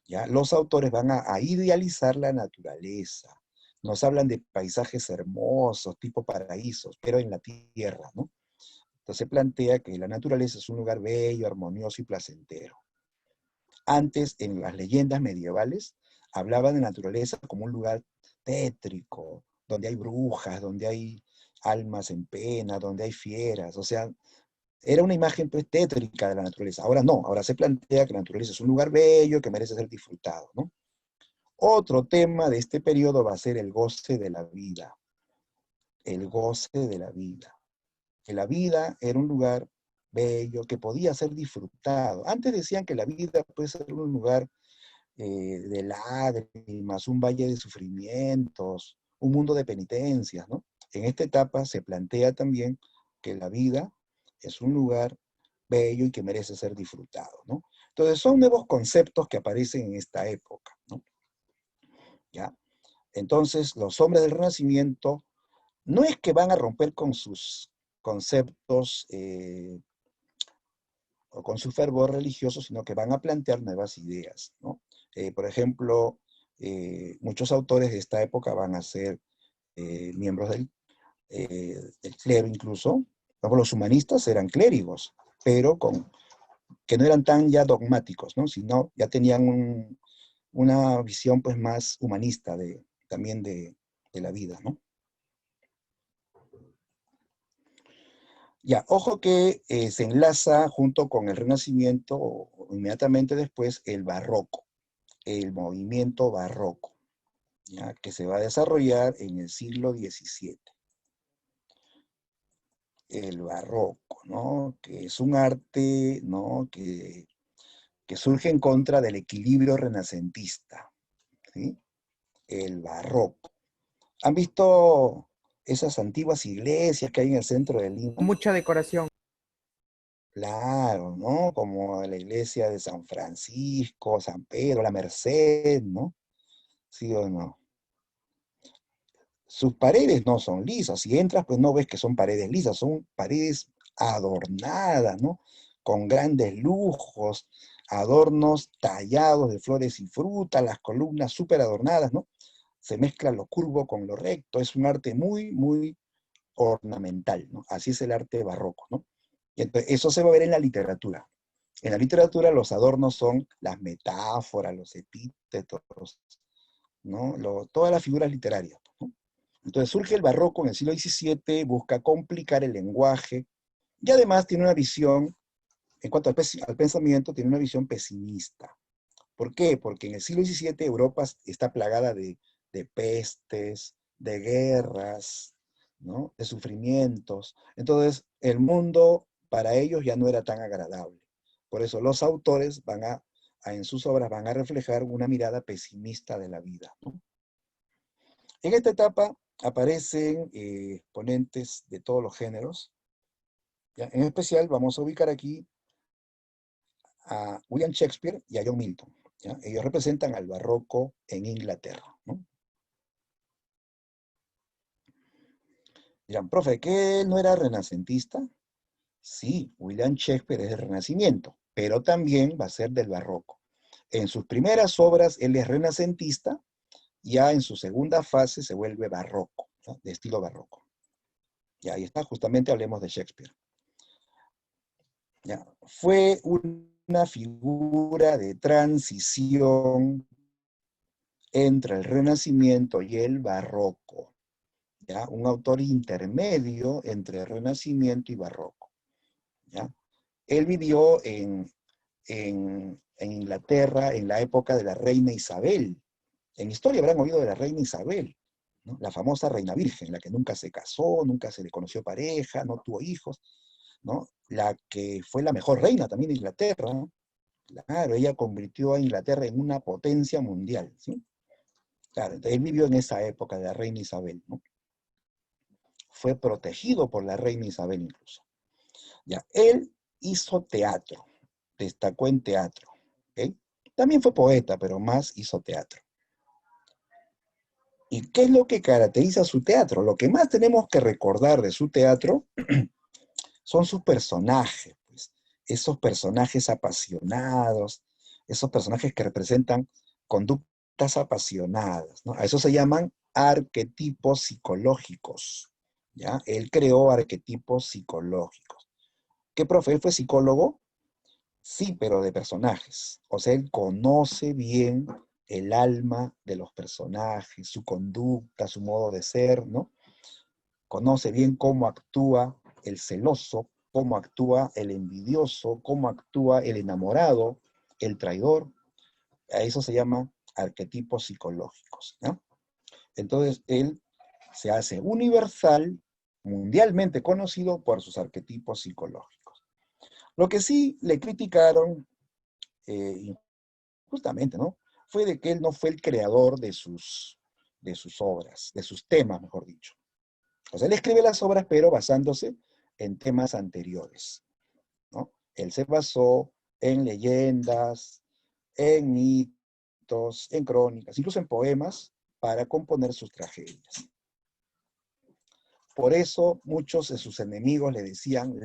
¿ya? Los autores van a idealizar la naturaleza. Nos hablan de paisajes hermosos, tipo paraísos, pero en la tierra, ¿no? Entonces plantea que la naturaleza es un lugar bello, armonioso y placentero. Antes, en las leyendas medievales, hablaban de naturaleza como un lugar tétrico, donde hay brujas, donde hay almas en pena, donde hay fieras. O sea, era una imagen pues, tétrica de la naturaleza. Ahora no, ahora se plantea que la naturaleza es un lugar bello que merece ser disfrutado, ¿no? Otro tema de este periodo va a ser el goce de la vida. El goce de la vida. Que la vida era un lugar bello, que podía ser disfrutado. Antes decían que la vida puede ser un lugar de lágrimas, un valle de sufrimientos, un mundo de penitencias, ¿no? En esta etapa se plantea también que la vida es un lugar bello y que merece ser disfrutado, ¿no? Entonces son nuevos conceptos que aparecen en esta época, ¿no? ¿Ya? Entonces los hombres del Renacimiento no es que van a romper con sus conceptos o con su fervor religioso, sino que van a plantear nuevas ideas, ¿no? Por ejemplo, muchos autores de esta época van a ser miembros del clero incluso. Como los humanistas eran clérigos, pero que no eran tan ya dogmáticos, ¿no? Sino ya tenían una visión pues más humanista también de la vida, ¿no? Ya, ojo que se enlaza junto con el Renacimiento, o inmediatamente después, el Barroco, el movimiento barroco, ¿ya? Que se va a desarrollar en el siglo XVII. El barroco, ¿no? Que es un arte, ¿no? que surge en contra del equilibrio renacentista, ¿sí? El barroco. ¿Han visto esas antiguas iglesias que hay en el centro de Lima? Mucha decoración. Claro, ¿no? Como la iglesia de San Francisco, San Pedro, la Merced, ¿no? ¿Sí o no? Sus paredes no son lisas. Si entras, pues no ves que son paredes lisas, son paredes adornadas, ¿no? Con grandes lujos, adornos tallados de flores y frutas, las columnas súper adornadas, ¿no? Se mezcla lo curvo con lo recto. Es un arte muy, muy ornamental, ¿no? Así es el arte barroco, ¿no? Y entonces, eso se va a ver en la literatura. En la literatura los adornos son las metáforas, los epítetos, ¿no? Todas las figuras literarias, ¿no? Entonces surge el barroco en el siglo XVII, busca complicar el lenguaje y además tiene una visión, en cuanto al pensamiento, tiene una visión pesimista. ¿Por qué? Porque en el siglo XVII Europa está plagada de pestes, de guerras, ¿no? De sufrimientos. Entonces el mundo para ellos ya no era tan agradable. Por eso los autores en sus obras van a reflejar una mirada pesimista de la vida, ¿no? En esta etapa aparecen exponentes de todos los géneros. ¿Ya? En especial vamos a ubicar aquí a William Shakespeare y a John Milton, ¿ya? Ellos representan al barroco en Inglaterra, ¿no? Dirán, profe, ¿qué no era renacentista? Sí, William Shakespeare es del Renacimiento, pero también va a ser del barroco. En sus primeras obras él es renacentista, ya en su segunda fase se vuelve barroco, ¿no? De estilo barroco. Ya, ahí está, justamente hablemos de Shakespeare. Ya, fue una figura de transición entre el Renacimiento y el Barroco, ¿ya? Un autor intermedio entre el Renacimiento y Barroco, ¿ya? Él vivió en Inglaterra en la época de la reina Isabel. En historia habrán oído de la reina Isabel, ¿no? La famosa reina virgen, la que nunca se casó, nunca se le conoció pareja, no tuvo hijos, ¿no? La que fue la mejor reina también de Inglaterra, ¿no? Claro, ella convirtió a Inglaterra en una potencia mundial, ¿sí? Claro, entonces él vivió en esa época de la reina Isabel, ¿no? Fue protegido por la reina Isabel incluso. Ya, él hizo teatro, destacó en teatro, ¿ok? También fue poeta, pero más hizo teatro. ¿Y qué es lo que caracteriza su teatro? Lo que más tenemos que recordar de su teatro son sus personajes, pues, esos personajes apasionados, esos personajes que representan conductas apasionadas, ¿no? A eso se llaman arquetipos psicológicos, ¿ya? Él creó arquetipos psicológicos. ¿Qué profe? ¿Él fue psicólogo? Sí, pero de personajes. O sea, él conoce bien el alma de los personajes, su conducta, su modo de ser, ¿no? Conoce bien cómo actúa el celoso, cómo actúa el envidioso, cómo actúa el enamorado, el traidor. A eso se llama arquetipos psicológicos, ¿no? Entonces, él se hace universal, mundialmente conocido por sus arquetipos psicológicos. Lo que sí le criticaron, justamente, ¿no? Fue de que él no fue el creador de sus obras, de sus temas, mejor dicho. O sea, él escribe las obras, pero basándose en temas anteriores, ¿no? Él se basó en leyendas, en mitos, en crónicas, incluso en poemas, para componer sus tragedias. Por eso muchos de sus enemigos le decían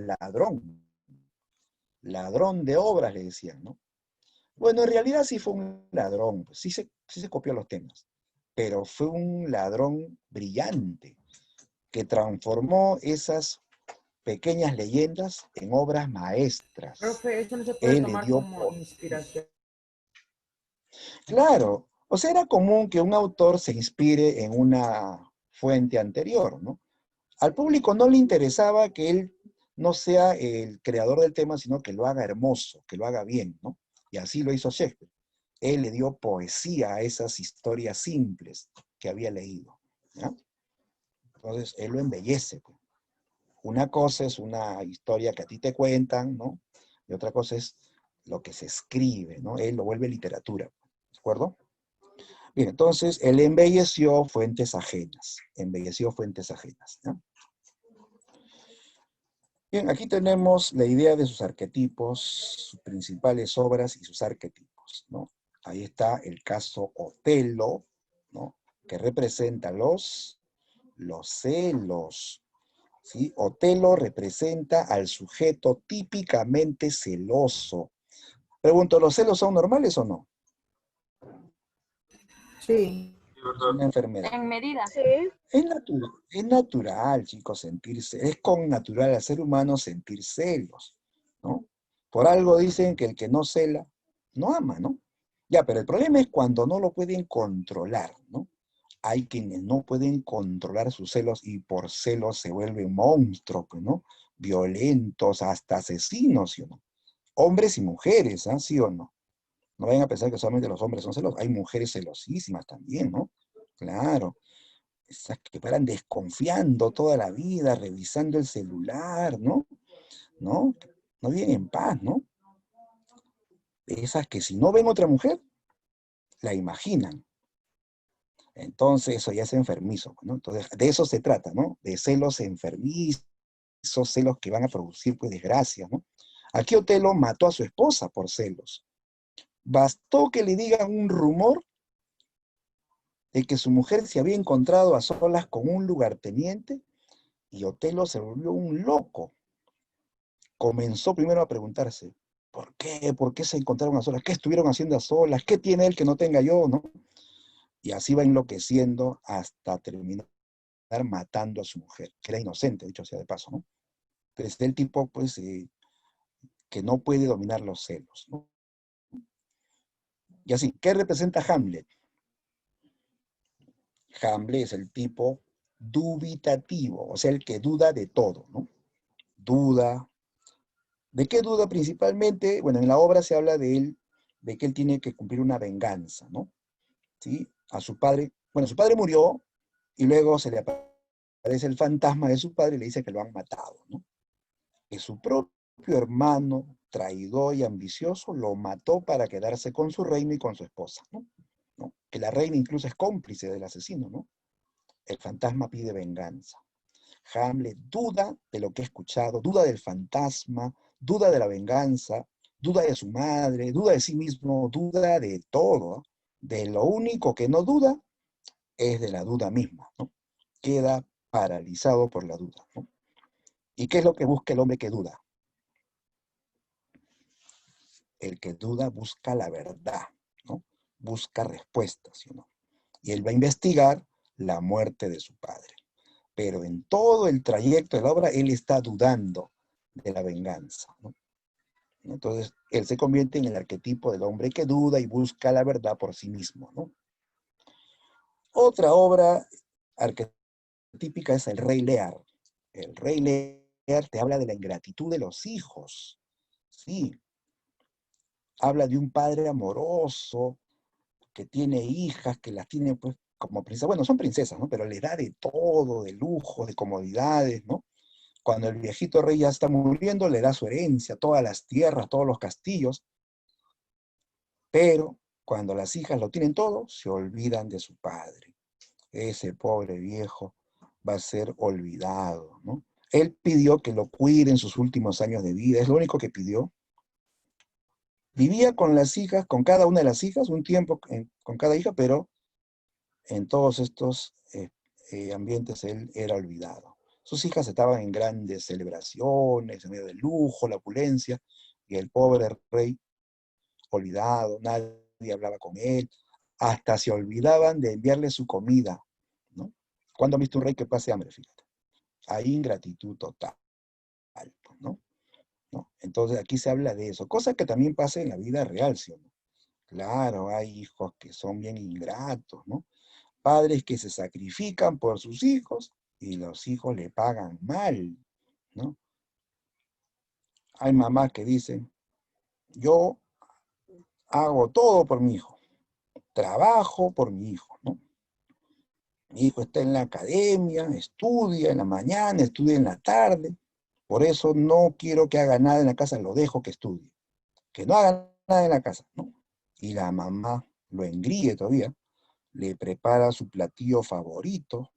ladrón de obras, le decían, ¿no? Bueno, en realidad sí fue un ladrón, pues sí se copió los temas, pero fue un ladrón brillante, que transformó esas pequeñas leyendas en obras maestras. Profe, eso no se puede Él le tomar dio como inspiración. Claro, o sea, era común que un autor se inspire en una fuente anterior, ¿no? Al público no le interesaba que él no sea el creador del tema, sino que lo haga hermoso, que lo haga bien, ¿no? Y así lo hizo Shakespeare. Él le dio poesía a esas historias simples que había leído, ¿no? Entonces, él lo embellece, pues. Una cosa es una historia que a ti te cuentan, ¿no? Y otra cosa es lo que se escribe, ¿no? Él lo vuelve literatura, ¿de acuerdo? Bien, entonces, él embelleció fuentes ajenas, ¿no? Bien, aquí tenemos la idea de sus arquetipos, sus principales obras y sus arquetipos, ¿no? Ahí está el caso Otelo, ¿no? Que representa los celos, ¿sí? Otelo representa al sujeto típicamente celoso. Pregunto, ¿los celos son normales o no? Sí. Sí, Es una verdad. enfermedad. En medida. Sí, Es natural, chicos, sentirse, es con natural al ser humano sentir celos, ¿no? Por algo dicen que el que no cela, no ama, ¿no? Ya, pero el problema es cuando no lo pueden controlar, ¿no? Hay quienes no pueden controlar sus celos y por celos se vuelven monstruos, pues, ¿no? Violentos, hasta asesinos, ¿sí o no? Hombres y mujeres, ¿ah? ¿Sí o no? No vayan a pensar que solamente los hombres son celosos, hay mujeres celosísimas también, ¿no? Claro, esas que paran desconfiando toda la vida, revisando el celular, ¿no? ¿No? No viven en paz, ¿no? Esas que si no ven otra mujer, la imaginan. Entonces eso ya es enfermizo, ¿no? Entonces de eso se trata, ¿no? De celos enfermizos, celos que van a producir pues desgracias, ¿no? Aquí Otelo mató a su esposa por celos. Bastó que le digan un rumor de que su mujer se había encontrado a solas con un lugarteniente y Otelo se volvió un loco. Comenzó primero a preguntarse, ¿por qué? ¿Por qué se encontraron a solas? ¿Qué estuvieron haciendo a solas? ¿Qué tiene él que no tenga yo, no? Y así va enloqueciendo hasta terminar matando a su mujer, que era inocente, dicho sea de paso, ¿no? Entonces, el tipo, pues, que no puede dominar los celos, ¿no? Y así, ¿qué representa Hamlet? Hamlet es el tipo dubitativo, o sea, el que duda de todo, ¿no? Duda. ¿De qué duda principalmente? Bueno, en la obra se habla de él, de que él tiene que cumplir una venganza, ¿no? ¿Sí? A su padre, bueno, su padre murió y luego se le aparece el fantasma de su padre y le dice que lo han matado, ¿no? Que su propio hermano, traidor y ambicioso, lo mató para quedarse con su reino y con su esposa, ¿no? ¿No? Que la reina incluso es cómplice del asesino, ¿no? El fantasma pide venganza. Hamlet duda de lo que ha escuchado, duda del fantasma, duda de la venganza, duda de su madre, duda de sí mismo, duda de todo. De lo único que no duda es de la duda misma, ¿no? Queda paralizado por la duda, ¿no? ¿Y qué es lo que busca el hombre que duda? El que duda busca la verdad, ¿no? Busca respuestas, ¿sí o no? Y él va a investigar la muerte de su padre. Pero en todo el trayecto de la obra, él está dudando de la venganza, ¿no? Entonces, él se convierte en el arquetipo del hombre que duda y busca la verdad por sí mismo, ¿no? Otra obra arquetípica es el Rey Lear. El Rey Lear te habla de la ingratitud de los hijos, sí. Habla de un padre amoroso que tiene hijas, que las tiene pues como princesas, bueno, son princesas, ¿no? Pero les da de todo, de lujos, de comodidades, ¿no? Cuando el viejito rey ya está muriendo, le da su herencia, todas las tierras, todos los castillos, pero cuando las hijas lo tienen todo, se olvidan de su padre. Ese pobre viejo va a ser olvidado, ¿no? Él pidió que lo cuiden sus últimos años de vida, es lo único que pidió. Vivía con las hijas, con cada una de las hijas, un tiempo con cada hija, pero en todos estos ambientes él era olvidado. Sus hijas estaban en grandes celebraciones, en medio del lujo, la opulencia, y el pobre rey olvidado, nadie hablaba con él, hasta se olvidaban de enviarle su comida, ¿no? ¿Cuándo ha visto un rey que pase hambre? Fíjate. Hay ingratitud total, ¿no? ¿No? Entonces aquí se habla de eso, cosa que también pasa en la vida real, ¿sí o no? Claro, hay hijos que son bien ingratos, ¿no? Padres que se sacrifican por sus hijos y los hijos le pagan mal, ¿no? Hay mamás que dicen, yo hago todo por mi hijo, trabajo por mi hijo, ¿no? Mi hijo está en la academia, estudia en la mañana, estudia en la tarde, por eso no quiero que haga nada en la casa, lo dejo que estudie, que no haga nada en la casa, ¿no? Y la mamá lo engríe todavía, le prepara su platillo favorito,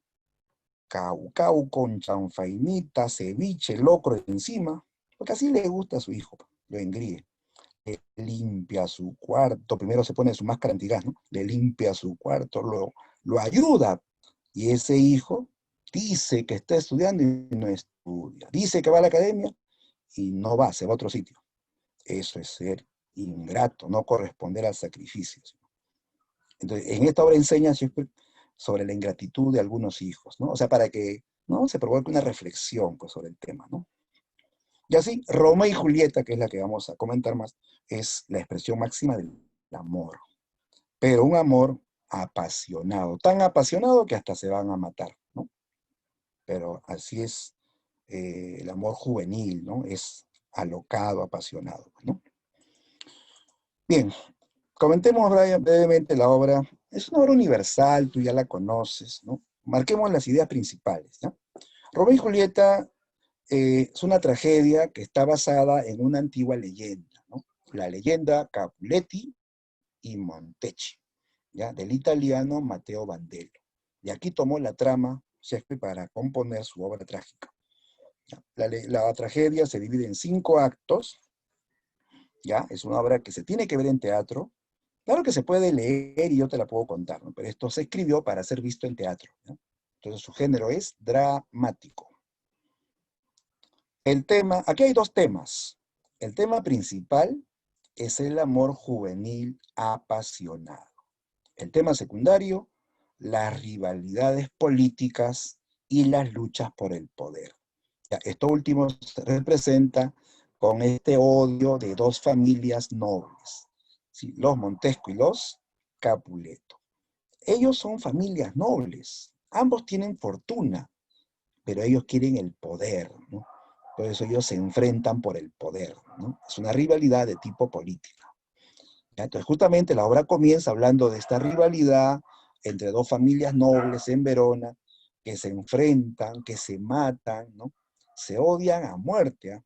caucau con chanfainita, ceviche, locro encima, porque así le gusta a su hijo, lo engríe. Le limpia su cuarto, primero se pone su máscara antigás, ¿no? Le limpia su cuarto, lo ayuda, y ese hijo dice que está estudiando y no estudia, dice que va a la academia y no va, se va a otro sitio. Eso es ser ingrato, no corresponder al sacrificio. Entonces, en esta obra enseña sobre la ingratitud de algunos hijos, ¿no? O sea, para que, ¿no?, se provoque una reflexión pues, sobre el tema, ¿no? Y así, Romeo y Julieta, que es la que vamos a comentar más, es la expresión máxima del amor. Pero un amor apasionado, tan apasionado que hasta se van a matar, ¿no? Pero así es el amor juvenil, ¿no? Es alocado, apasionado, ¿no? Bien, comentemos brevemente la obra. Es una obra universal, tú ya la conoces, ¿no? Marquemos las ideas principales, ¿no? Romeo y Julieta es una tragedia que está basada en una antigua leyenda, ¿no? La leyenda Capuletti y Montecchi, ¿ya? Del italiano Matteo Bandello. Y aquí tomó la trama Shakespeare para componer su obra trágica. La tragedia se divide en 5 actos, ¿ya? Es una obra que se tiene que ver en teatro. Claro que se puede leer y yo te la puedo contar, ¿no? Pero esto se escribió para ser visto en teatro, ¿no? Entonces su género es dramático. El tema, aquí hay 2 temas. El tema principal es el amor juvenil apasionado. El tema secundario, las rivalidades políticas y las luchas por el poder. Ya, esto último se representa con este odio de 2 familias nobles, ¿sí? Los Montesco y los Capuleto. Ellos son familias nobles, ambos tienen fortuna, pero ellos quieren el poder, ¿no? Por eso ellos se enfrentan por el poder, ¿no? Es una rivalidad de tipo política. ¿Ya? Entonces justamente la obra comienza hablando de esta rivalidad entre 2 familias nobles en Verona, que se enfrentan, que se matan, ¿no? Se odian a muerte, ¿eh?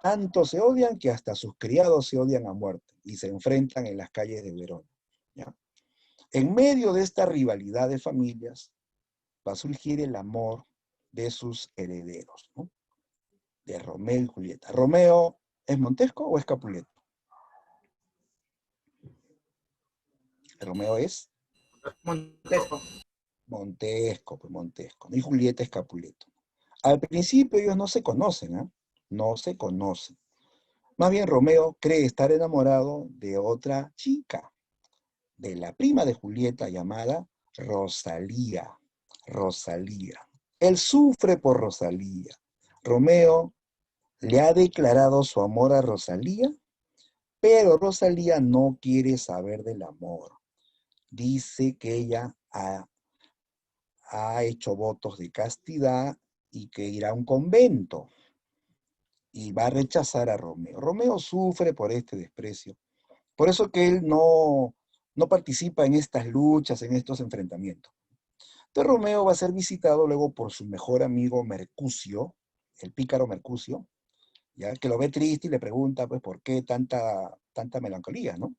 Tanto se odian que hasta sus criados se odian a muerte y se enfrentan en las calles de Verona, ¿ya? En medio de esta rivalidad de familias va a surgir el amor de sus herederos, ¿no? De Romeo y Julieta. ¿Romeo es Montesco o es Capuleto? Romeo es Montesco. Montesco, pues Montesco, ¿no? Y Julieta es Capuleto. Al principio ellos no se conocen, ¿eh? No se conocen. Más bien Romeo cree estar enamorado de otra chica, de la prima de Julieta llamada Rosalía. Rosalía. Él sufre por Rosalía. Romeo le ha declarado su amor a Rosalía, pero Rosalía no quiere saber del amor. Dice que ella ha hecho votos de castidad y que irá a un convento y va a rechazar a Romeo. Romeo sufre por este desprecio. Por eso que él no no participa en estas luchas, en estos enfrentamientos. Entonces Romeo va a ser visitado luego por su mejor amigo Mercucio, el pícaro Mercucio, ya que lo ve triste y le pregunta, pues, ¿por qué tanta melancolía, no?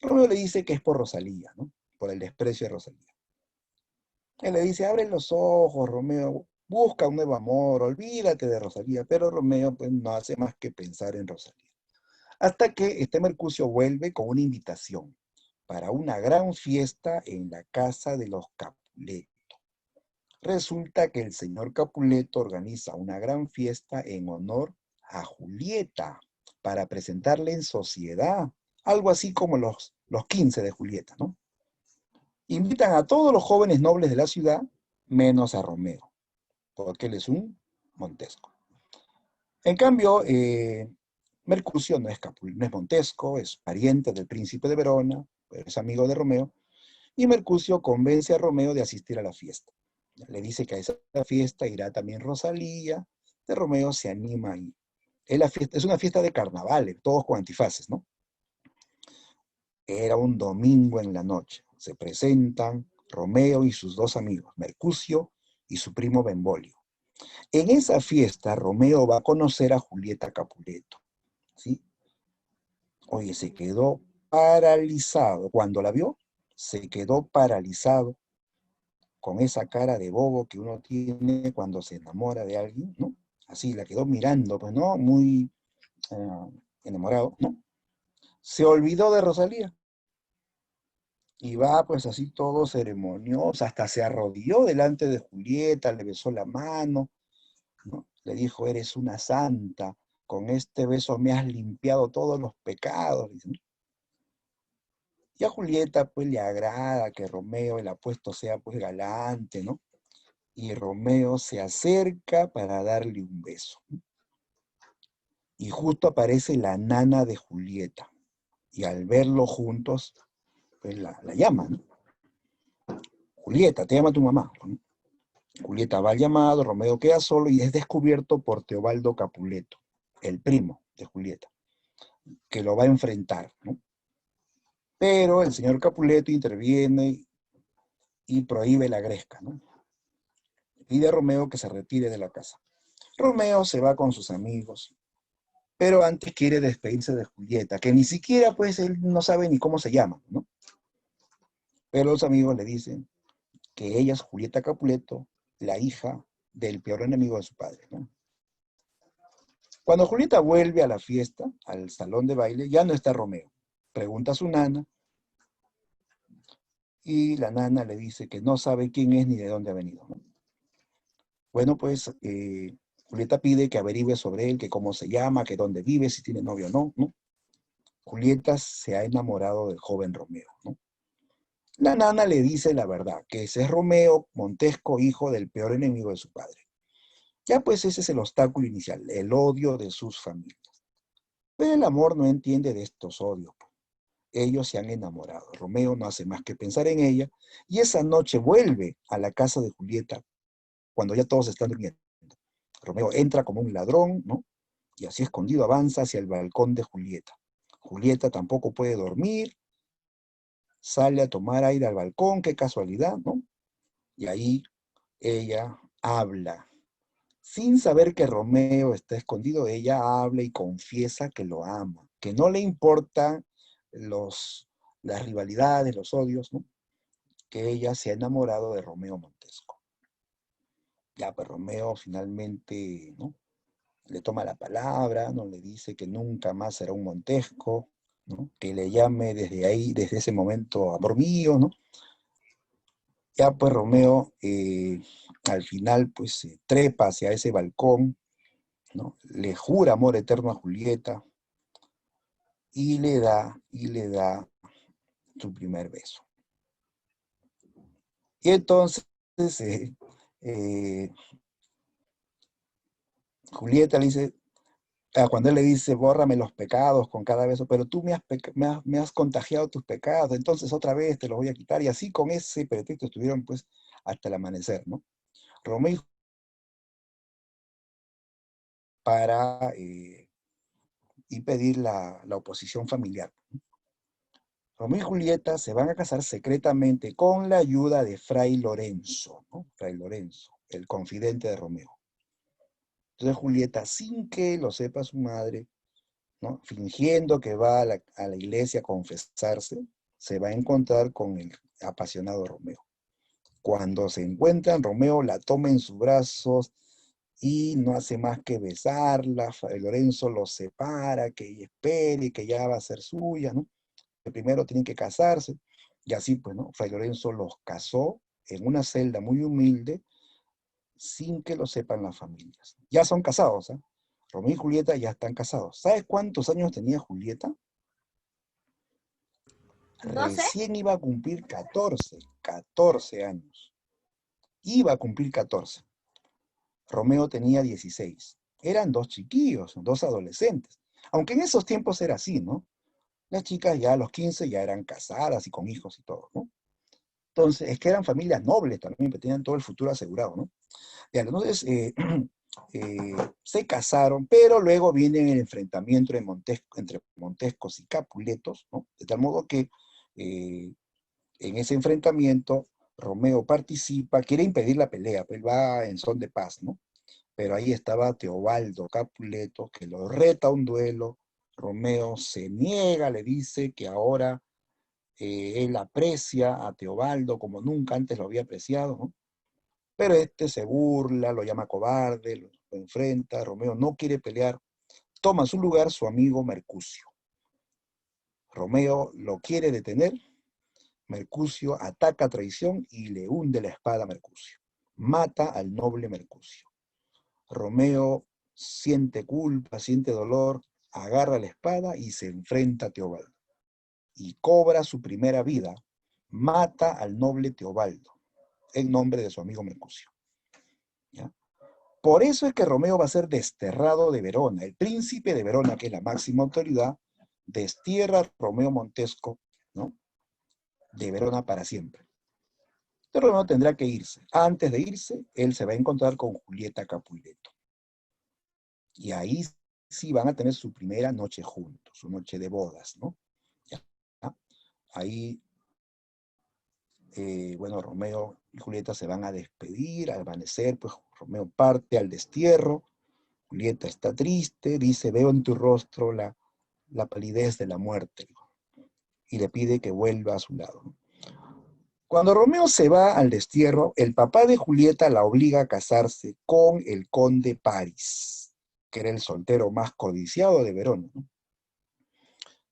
Romeo le dice que es por Rosalía, ¿no? Por el desprecio de Rosalía. Él le dice, abre los ojos, Romeo, busca un nuevo amor, olvídate de Rosalía, pero Romeo pues no hace más que pensar en Rosalía. Hasta que este Mercucio vuelve con una invitación para una gran fiesta en la casa de los Capuleto. Resulta que el señor Capuleto organiza una gran fiesta en honor a Julieta para presentarle en sociedad, algo así como los 15 de Julieta, ¿no? Invitan a todos los jóvenes nobles de la ciudad, menos a Romeo, porque él es un Montesco. En cambio, Mercucio no es Montesco, es pariente del príncipe de Verona, es amigo de Romeo, y Mercucio convence a Romeo de asistir a la fiesta. Le dice que a esa fiesta irá también Rosalía, de Romeo se anima ahí. Es una fiesta de carnaval, todos con antifaces, ¿no? Era un domingo en la noche. Se presentan Romeo y sus dos amigos, Mercucio y su primo Benvolio. En esa fiesta, Romeo va a conocer a Julieta Capuleto, ¿sí? Oye, se quedó paralizado. Cuando la vio, se quedó paralizado con esa cara de bobo que uno tiene cuando se enamora de alguien, ¿no? Así, la quedó mirando, pues, ¿no? Muy enamorado, ¿no? Se olvidó de Rosalía. Y va, pues, así todo ceremonioso, hasta se arrodilló delante de Julieta, le besó la mano, ¿no? Le dijo, eres una santa, con este beso me has limpiado todos los pecados, dice, ¿no? Y a Julieta, pues, le agrada que Romeo, el apuesto, sea, pues, galante, ¿no? Y Romeo se acerca para darle un beso. Y justo aparece la nana de Julieta. Y al verlo juntos, pues la llama, ¿no? Julieta, te llama tu mamá, ¿no? Julieta va al llamado, Romeo queda solo y es descubierto por Teobaldo Capuleto, el primo de Julieta, que lo va a enfrentar, ¿no? Pero el señor Capuleto interviene y prohíbe la gresca, ¿no? Pide a Romeo que se retire de la casa. Romeo se va con sus amigos, pero antes quiere despedirse de Julieta, que ni siquiera, pues, él no sabe ni cómo se llama, ¿no? Pero los amigos le dicen que ella es Julieta Capuleto, la hija del peor enemigo de su padre, ¿no? Cuando Julieta vuelve a la fiesta, al salón de baile, ya no está Romeo. Pregunta a su nana, y la nana le dice que no sabe quién es ni de dónde ha venido, ¿no? Bueno, pues Julieta pide que averigüe sobre él, que cómo se llama, que dónde vive, si tiene novio o no, ¿no? Julieta se ha enamorado del joven Romeo, ¿no? La nana le dice la verdad, que ese es Romeo Montesco, hijo del peor enemigo de su padre. Ya pues ese es el obstáculo inicial, el odio de sus familias. Pero el amor no entiende de estos odios. Ellos se han enamorado. Romeo no hace más que pensar en ella, y esa noche vuelve a la casa de Julieta, cuando ya todos están durmiendo. Romeo entra como un ladrón, ¿no? Y así escondido avanza hacia el balcón de Julieta. Julieta tampoco puede dormir, sale a tomar aire al balcón, qué casualidad, ¿no? Y ahí ella habla. Sin saber que Romeo está escondido, ella habla y confiesa que lo ama, que no le importan las rivalidades, los odios, ¿no? Que ella se ha enamorado de Romeo Montesco. Ya, pues Romeo finalmente, ¿no? Le toma la palabra, ¿no? Le dice que nunca más será un Montesco, ¿no? Que le llame desde ahí, desde ese momento, amor mío, ¿no? Ya pues Romeo al final pues se trepa hacia ese balcón, ¿no? Le jura amor eterno a Julieta y le da su primer beso. Y entonces eh, Julieta le dice, cuando él le dice, bórrame los pecados con cada beso, pero tú me has contagiado tus pecados, entonces otra vez te los voy a quitar, y así con ese pretexto estuvieron pues hasta el amanecer, ¿no? Romeo para y pedir la oposición familiar. Romeo y Julieta se van a casar secretamente con la ayuda de Fray Lorenzo, ¿no? Fray Lorenzo, el confidente de Romeo. Entonces Julieta, sin que lo sepa su madre, ¿no? Fingiendo que va a la iglesia a confesarse, se va a encontrar con el apasionado Romeo. Cuando se encuentran, Romeo la toma en sus brazos y no hace más que besarla. Fray Lorenzo los separa, que ella espere, que ya va a ser suya, ¿no? Que primero tienen que casarse, y así pues, ¿no? Fray Lorenzo los casó en una celda muy humilde, sin que lo sepan las familias. Ya son casados, ¿eh? Romeo y Julieta ya están casados. ¿Sabes cuántos años tenía Julieta? 12. Recién iba a cumplir 14 años. Iba a cumplir 14. Romeo tenía 16. Eran dos chiquillos, dos adolescentes. Aunque en esos tiempos era así, ¿no? Las chicas ya a los 15 ya eran casadas y con hijos y todo, ¿no? Entonces, es que eran familias nobles también, que tenían todo el futuro asegurado, ¿no? Ya, entonces, se casaron, pero luego viene el enfrentamiento entre Montescos y Capuletos, ¿no? De tal modo que en ese enfrentamiento Romeo participa, quiere impedir la pelea, pero él va en son de paz, ¿no? Pero ahí estaba Teobaldo Capuleto, que lo reta a un duelo. Romeo se niega, le dice que ahora él aprecia a Teobaldo como nunca antes lo había apreciado, ¿no? Pero este se burla, lo llama cobarde, lo enfrenta. Romeo no quiere pelear, toma su lugar su amigo Mercucio. Romeo lo quiere detener, Mercucio ataca a traición y le hunde la espada a Mercucio. Mata al noble Mercucio. Romeo siente culpa, siente dolor, agarra la espada y se enfrenta a Teobaldo. Y cobra su primera vida, mata al noble Teobaldo, en nombre de su amigo Mercucio. ¿Ya? Por eso es que Romeo va a ser desterrado de Verona. El príncipe de Verona, que es la máxima autoridad, destierra a Romeo Montesco, ¿no? De Verona para siempre. Pero Romeo tendrá que irse. Antes de irse, él se va a encontrar con Julieta Capuleto. Y ahí sí van a tener su primera noche juntos, su noche de bodas, ¿no? ¿Ya? Ahí, bueno, Romeo y Julieta se van a despedir, al amanecer, pues Romeo parte al destierro, Julieta está triste, dice, veo en tu rostro la palidez de la muerte, y le pide que vuelva a su lado, ¿no? Cuando Romeo se va al destierro, el papá de Julieta la obliga a casarse con el conde Paris, que era el soltero más codiciado de Verona, ¿no?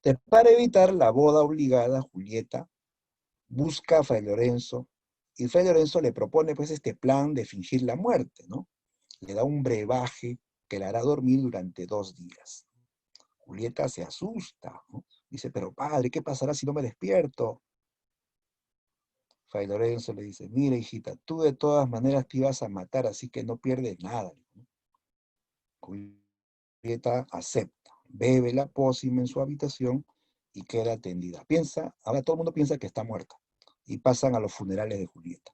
Entonces, para evitar la boda obligada, Julieta busca a Fray Lorenzo, y Fray Lorenzo le propone pues este plan de fingir la muerte, ¿no? Le da un brebaje que la hará dormir durante 2 días. Julieta se asusta, ¿no? Dice, pero padre, ¿qué pasará si no me despierto? Fray Lorenzo le dice, mira hijita, tú de todas maneras te ibas a matar, así que no pierdes nada. Julieta acepta, bebe la pócima en su habitación y queda atendida. Ahora todo el mundo piensa que está muerta, y pasan a los funerales de Julieta.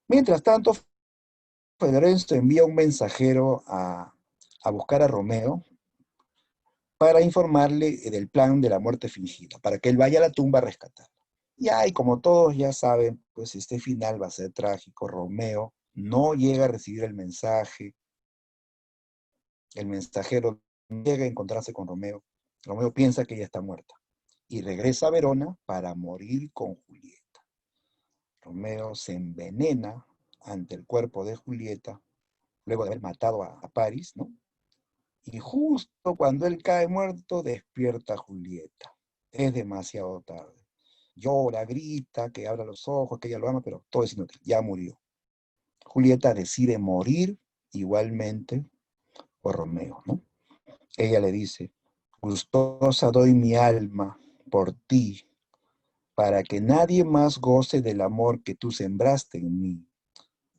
Mientras tanto, Fray Lorenzo envía un mensajero a buscar a Romeo para informarle del plan de la muerte fingida, para que él vaya a la tumba a rescatarla. Y como todos ya saben, pues este final va a ser trágico. Romeo no llega a recibir el mensaje, el mensajero no llega a encontrarse con Romeo. Romeo piensa que ella está muerta y regresa a Verona para morir con Julieta. Romeo se envenena ante el cuerpo de Julieta, luego de haber matado a Paris, ¿no? Y justo cuando él cae muerto, despierta a Julieta. Es demasiado tarde. Llora, grita, que abra los ojos, que ella lo ama, pero todo es inútil, ya murió. Julieta decide morir igualmente por Romeo, ¿no? Ella le dice, gustosa doy mi alma por ti, para que nadie más goce del amor que tú sembraste en mí,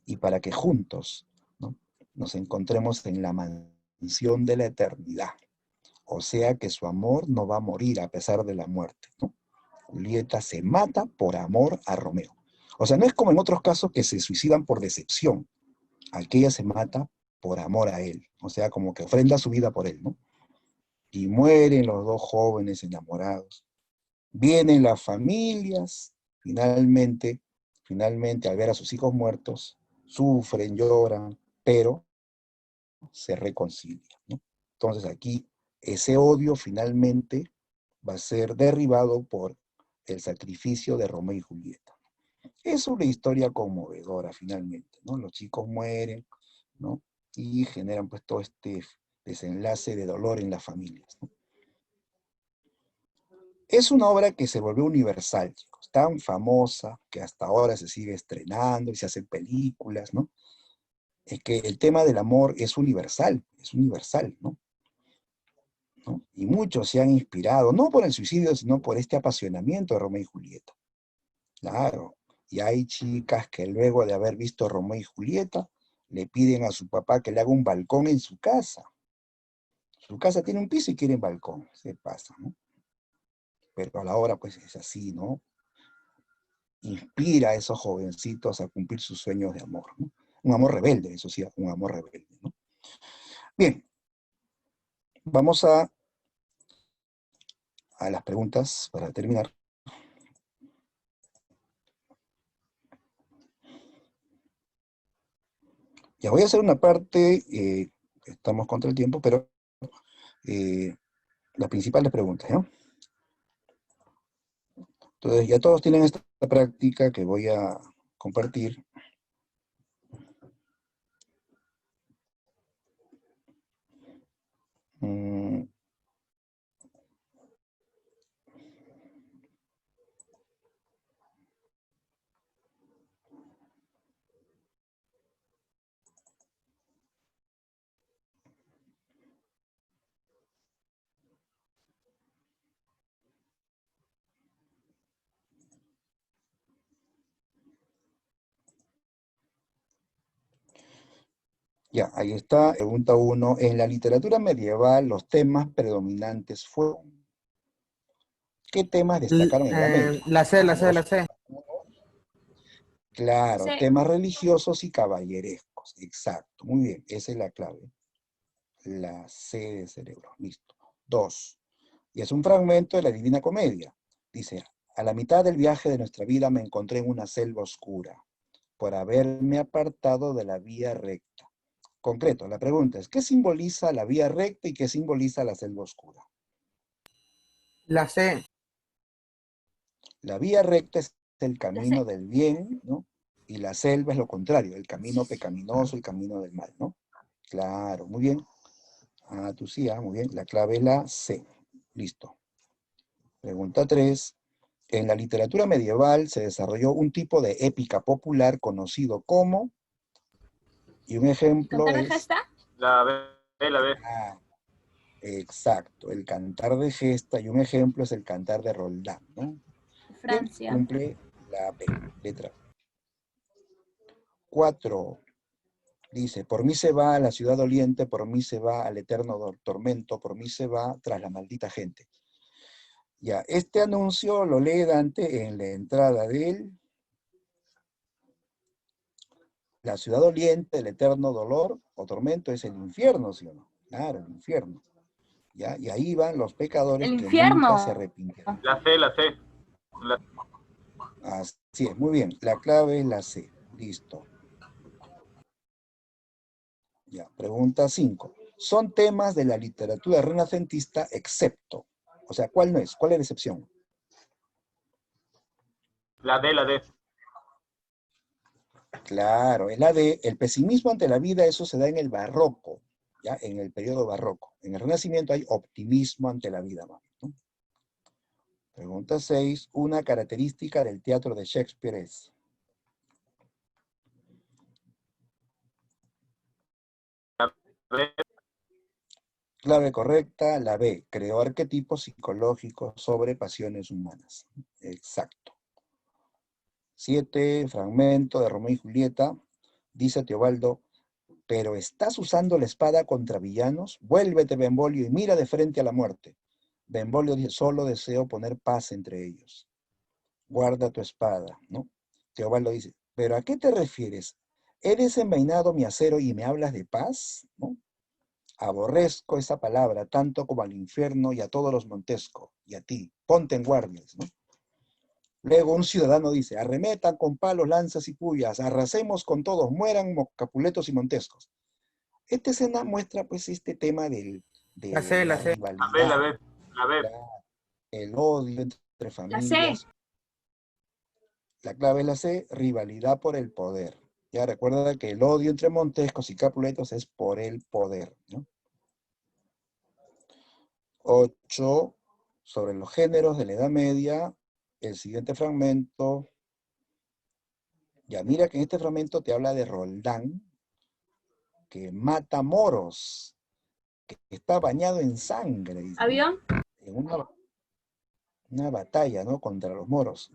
y para que juntos, ¿no?, nos encontremos en la mansión de la eternidad. O sea que su amor no va a morir a pesar de la muerte, ¿no? Julieta se mata por amor a Romeo. O sea, no es como en otros casos que se suicidan por decepción. Aquí ella se mata por amor a él. O sea, como que ofrenda su vida por él, ¿no? Y mueren los dos jóvenes enamorados. Vienen las familias, finalmente, al ver a sus hijos muertos, sufren, lloran, pero se reconcilian, ¿no? Entonces aquí ese odio finalmente va a ser derribado por el sacrificio de Romeo y Julieta. Es una historia conmovedora finalmente, ¿no? Los chicos mueren, ¿no? Y generan pues todo este desenlace de dolor en las familias, ¿no? Es una obra que se volvió universal, chicos, tan famosa que hasta ahora se sigue estrenando y se hacen películas, ¿no? Es que el tema del amor es universal, ¿no? ¿No? Y muchos se han inspirado, no por el suicidio, sino por este apasionamiento de Romeo y Julieta. Claro, y hay chicas que luego de haber visto Romeo y Julieta, le piden a su papá que le haga un balcón en su casa. Su casa tiene un piso y quieren balcón, se pasa, ¿no? Pero a la hora pues es así, ¿no? Inspira a esos jovencitos a cumplir sus sueños de amor, ¿no? Un amor rebelde, eso sí, un amor rebelde, ¿no? Bien, vamos a las preguntas para terminar. Ya voy a hacer una parte, estamos contra el tiempo, pero las principales preguntas, ¿no? Entonces ya todos tienen esta práctica que voy a compartir. Mm, ya, ahí está. Pregunta 1. En la literatura medieval, los temas predominantes fueron. ¿Qué temas destacaron en la Media? La C, la C, la Dos. C. Claro, Sí. temas religiosos y caballerescos. Exacto, muy bien, esa es la clave. La C de cerebro, listo. 2. Y es un fragmento de la Divina Comedia. Dice, a la mitad del viaje de nuestra vida me encontré en una selva oscura, por haberme apartado de la vía recta. Concreto, la pregunta es, ¿qué simboliza la vía recta y qué simboliza la selva oscura? La C. La vía recta es el La camino C. del bien, ¿no? Y la selva es lo contrario, el camino pecaminoso, el camino del mal, ¿no? Claro, muy bien. Ah, tú sí, muy bien. La clave es la C. Listo. Pregunta 3. En la literatura medieval se desarrolló un tipo de épica popular conocido como, y un ejemplo ¿Cantar de es, gesta? La B, la B. ah, exacto, el cantar de gesta, y un ejemplo es el cantar de Roldán, ¿no? Bien, Francia. cumple la B, letra 4. Dice, por mí se va a la ciudad doliente, por mí se va al eterno tormento, por mí se va tras la maldita gente. Ya, este anuncio lo lee Dante en la entrada de él. La ciudad doliente, el eterno dolor o tormento es el infierno, ¿sí o no? Claro, el infierno. ¿Ya? Y ahí van los pecadores El que nunca se infierno. arrepintieron. La C, la C. La- Así es, muy bien. La clave es la C. Listo. Ya, pregunta 5. Son temas de la literatura renacentista excepto. O sea, ¿cuál no es? ¿Cuál es la excepción? la D, la D. Claro, es la de el pesimismo ante la vida, eso se da en el barroco, ¿ya? En el periodo barroco. En el Renacimiento hay optimismo ante la vida, ¿no? Pregunta 6. Una característica del teatro de Shakespeare es. B, Clave correcta, la B. Creó arquetipos psicológicos sobre pasiones humanas. Exacto. 7. Fragmento de Romeo y Julieta. Dice Teobaldo, pero estás usando la espada contra villanos. Vuélvete, Benvolio, y mira de frente a la muerte. Benvolio dice, solo deseo poner paz entre ellos. Guarda tu espada, ¿no? Teobaldo dice, ¿pero a qué te refieres? ¿He desenvainado mi acero y me hablas de paz? ¿No? Aborrezco esa palabra tanto como al infierno y a todos los Montesco, y a ti. Ponte en guardias, ¿no? Luego un ciudadano dice, arremetan con palos, lanzas y puyas, arrasemos con todos, mueran Capuletos y Montescos. Esta escena muestra pues este tema de La C, la la C. La B, la rivalidad, B. La B. el odio entre La C. familias. La clave es la C, rivalidad por el poder. Ya recuerda que el odio entre Montescos y Capuletos es por el poder, ¿no? 8, sobre los géneros de la Edad Media, el siguiente fragmento. Ya mira que en este fragmento te habla de Roldán, que mata moros, que está bañado en sangre, dice, ¿no? Avión. En una batalla, ¿no? Contra los moros.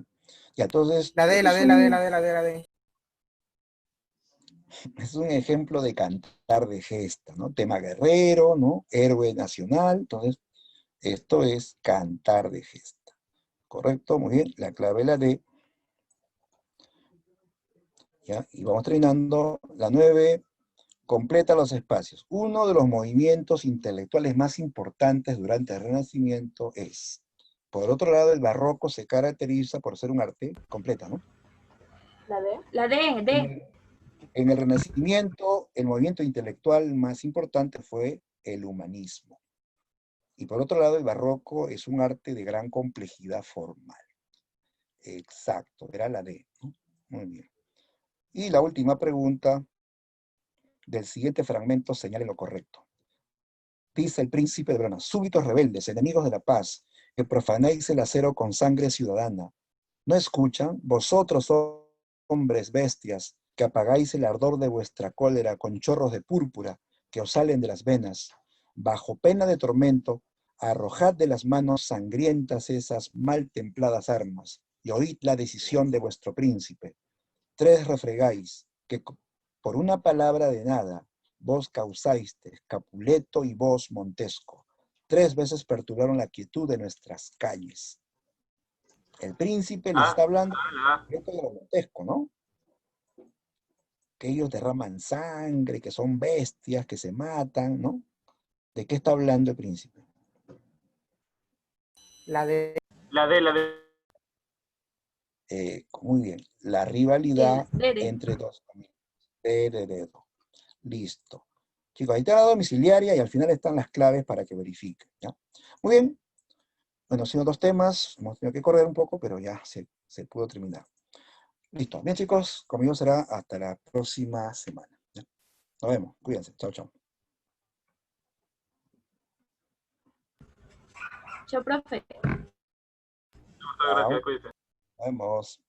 Y entonces, La D, este la D, la D, la D, la D, la D. es un ejemplo de cantar de gesta, ¿no? Tema guerrero, ¿no? Héroe nacional. Entonces, esto es cantar de gesta. ¿Correcto? Muy bien. La clave es la D. ¿Ya? Y vamos terminando. La 9, completa los espacios. Uno de los movimientos intelectuales más importantes durante el Renacimiento es, por otro lado, el barroco se caracteriza por ser un arte completa, ¿no? La D. La D. D. En el Renacimiento, el movimiento intelectual más importante fue el humanismo. Y por otro lado, el barroco es un arte de gran complejidad formal. Exacto, era la D, ¿no? Muy bien. Y la última pregunta del siguiente fragmento señale lo correcto. Dice el príncipe de Verona, súbitos rebeldes, enemigos de la paz, que profanáis el acero con sangre ciudadana. ¿No escuchan? Vosotros, hombres bestias, que apagáis el ardor de vuestra cólera con chorros de púrpura que os salen de las venas. Bajo pena de tormento, arrojad de las manos sangrientas esas mal templadas armas, y oíd la decisión de vuestro príncipe. 3 refregáis, que por una palabra de nada, vos causaste, Capuleto y vos, Montesco. 3 veces perturbaron la quietud de nuestras calles. El príncipe les está hablando de Montesco, ¿no? Que ellos derraman sangre, que son bestias, que se matan, ¿no? ¿De qué está hablando el príncipe? La D. La D, la D. Muy bien. La rivalidad D. entre dos familias. Heredero. Listo. Chicos, ahí está la domiciliaria y al final están las claves para que verifiquen, ¿ya? Muy bien. Bueno, siendo 2 temas, hemos tenido que correr un poco, pero ya se pudo terminar. Listo. Bien, chicos, conmigo será hasta la próxima semana, ¿ya? Nos vemos. Cuídense. Chao, chao. Chao, profe. Muchas gracias, cuídense. Nos vemos.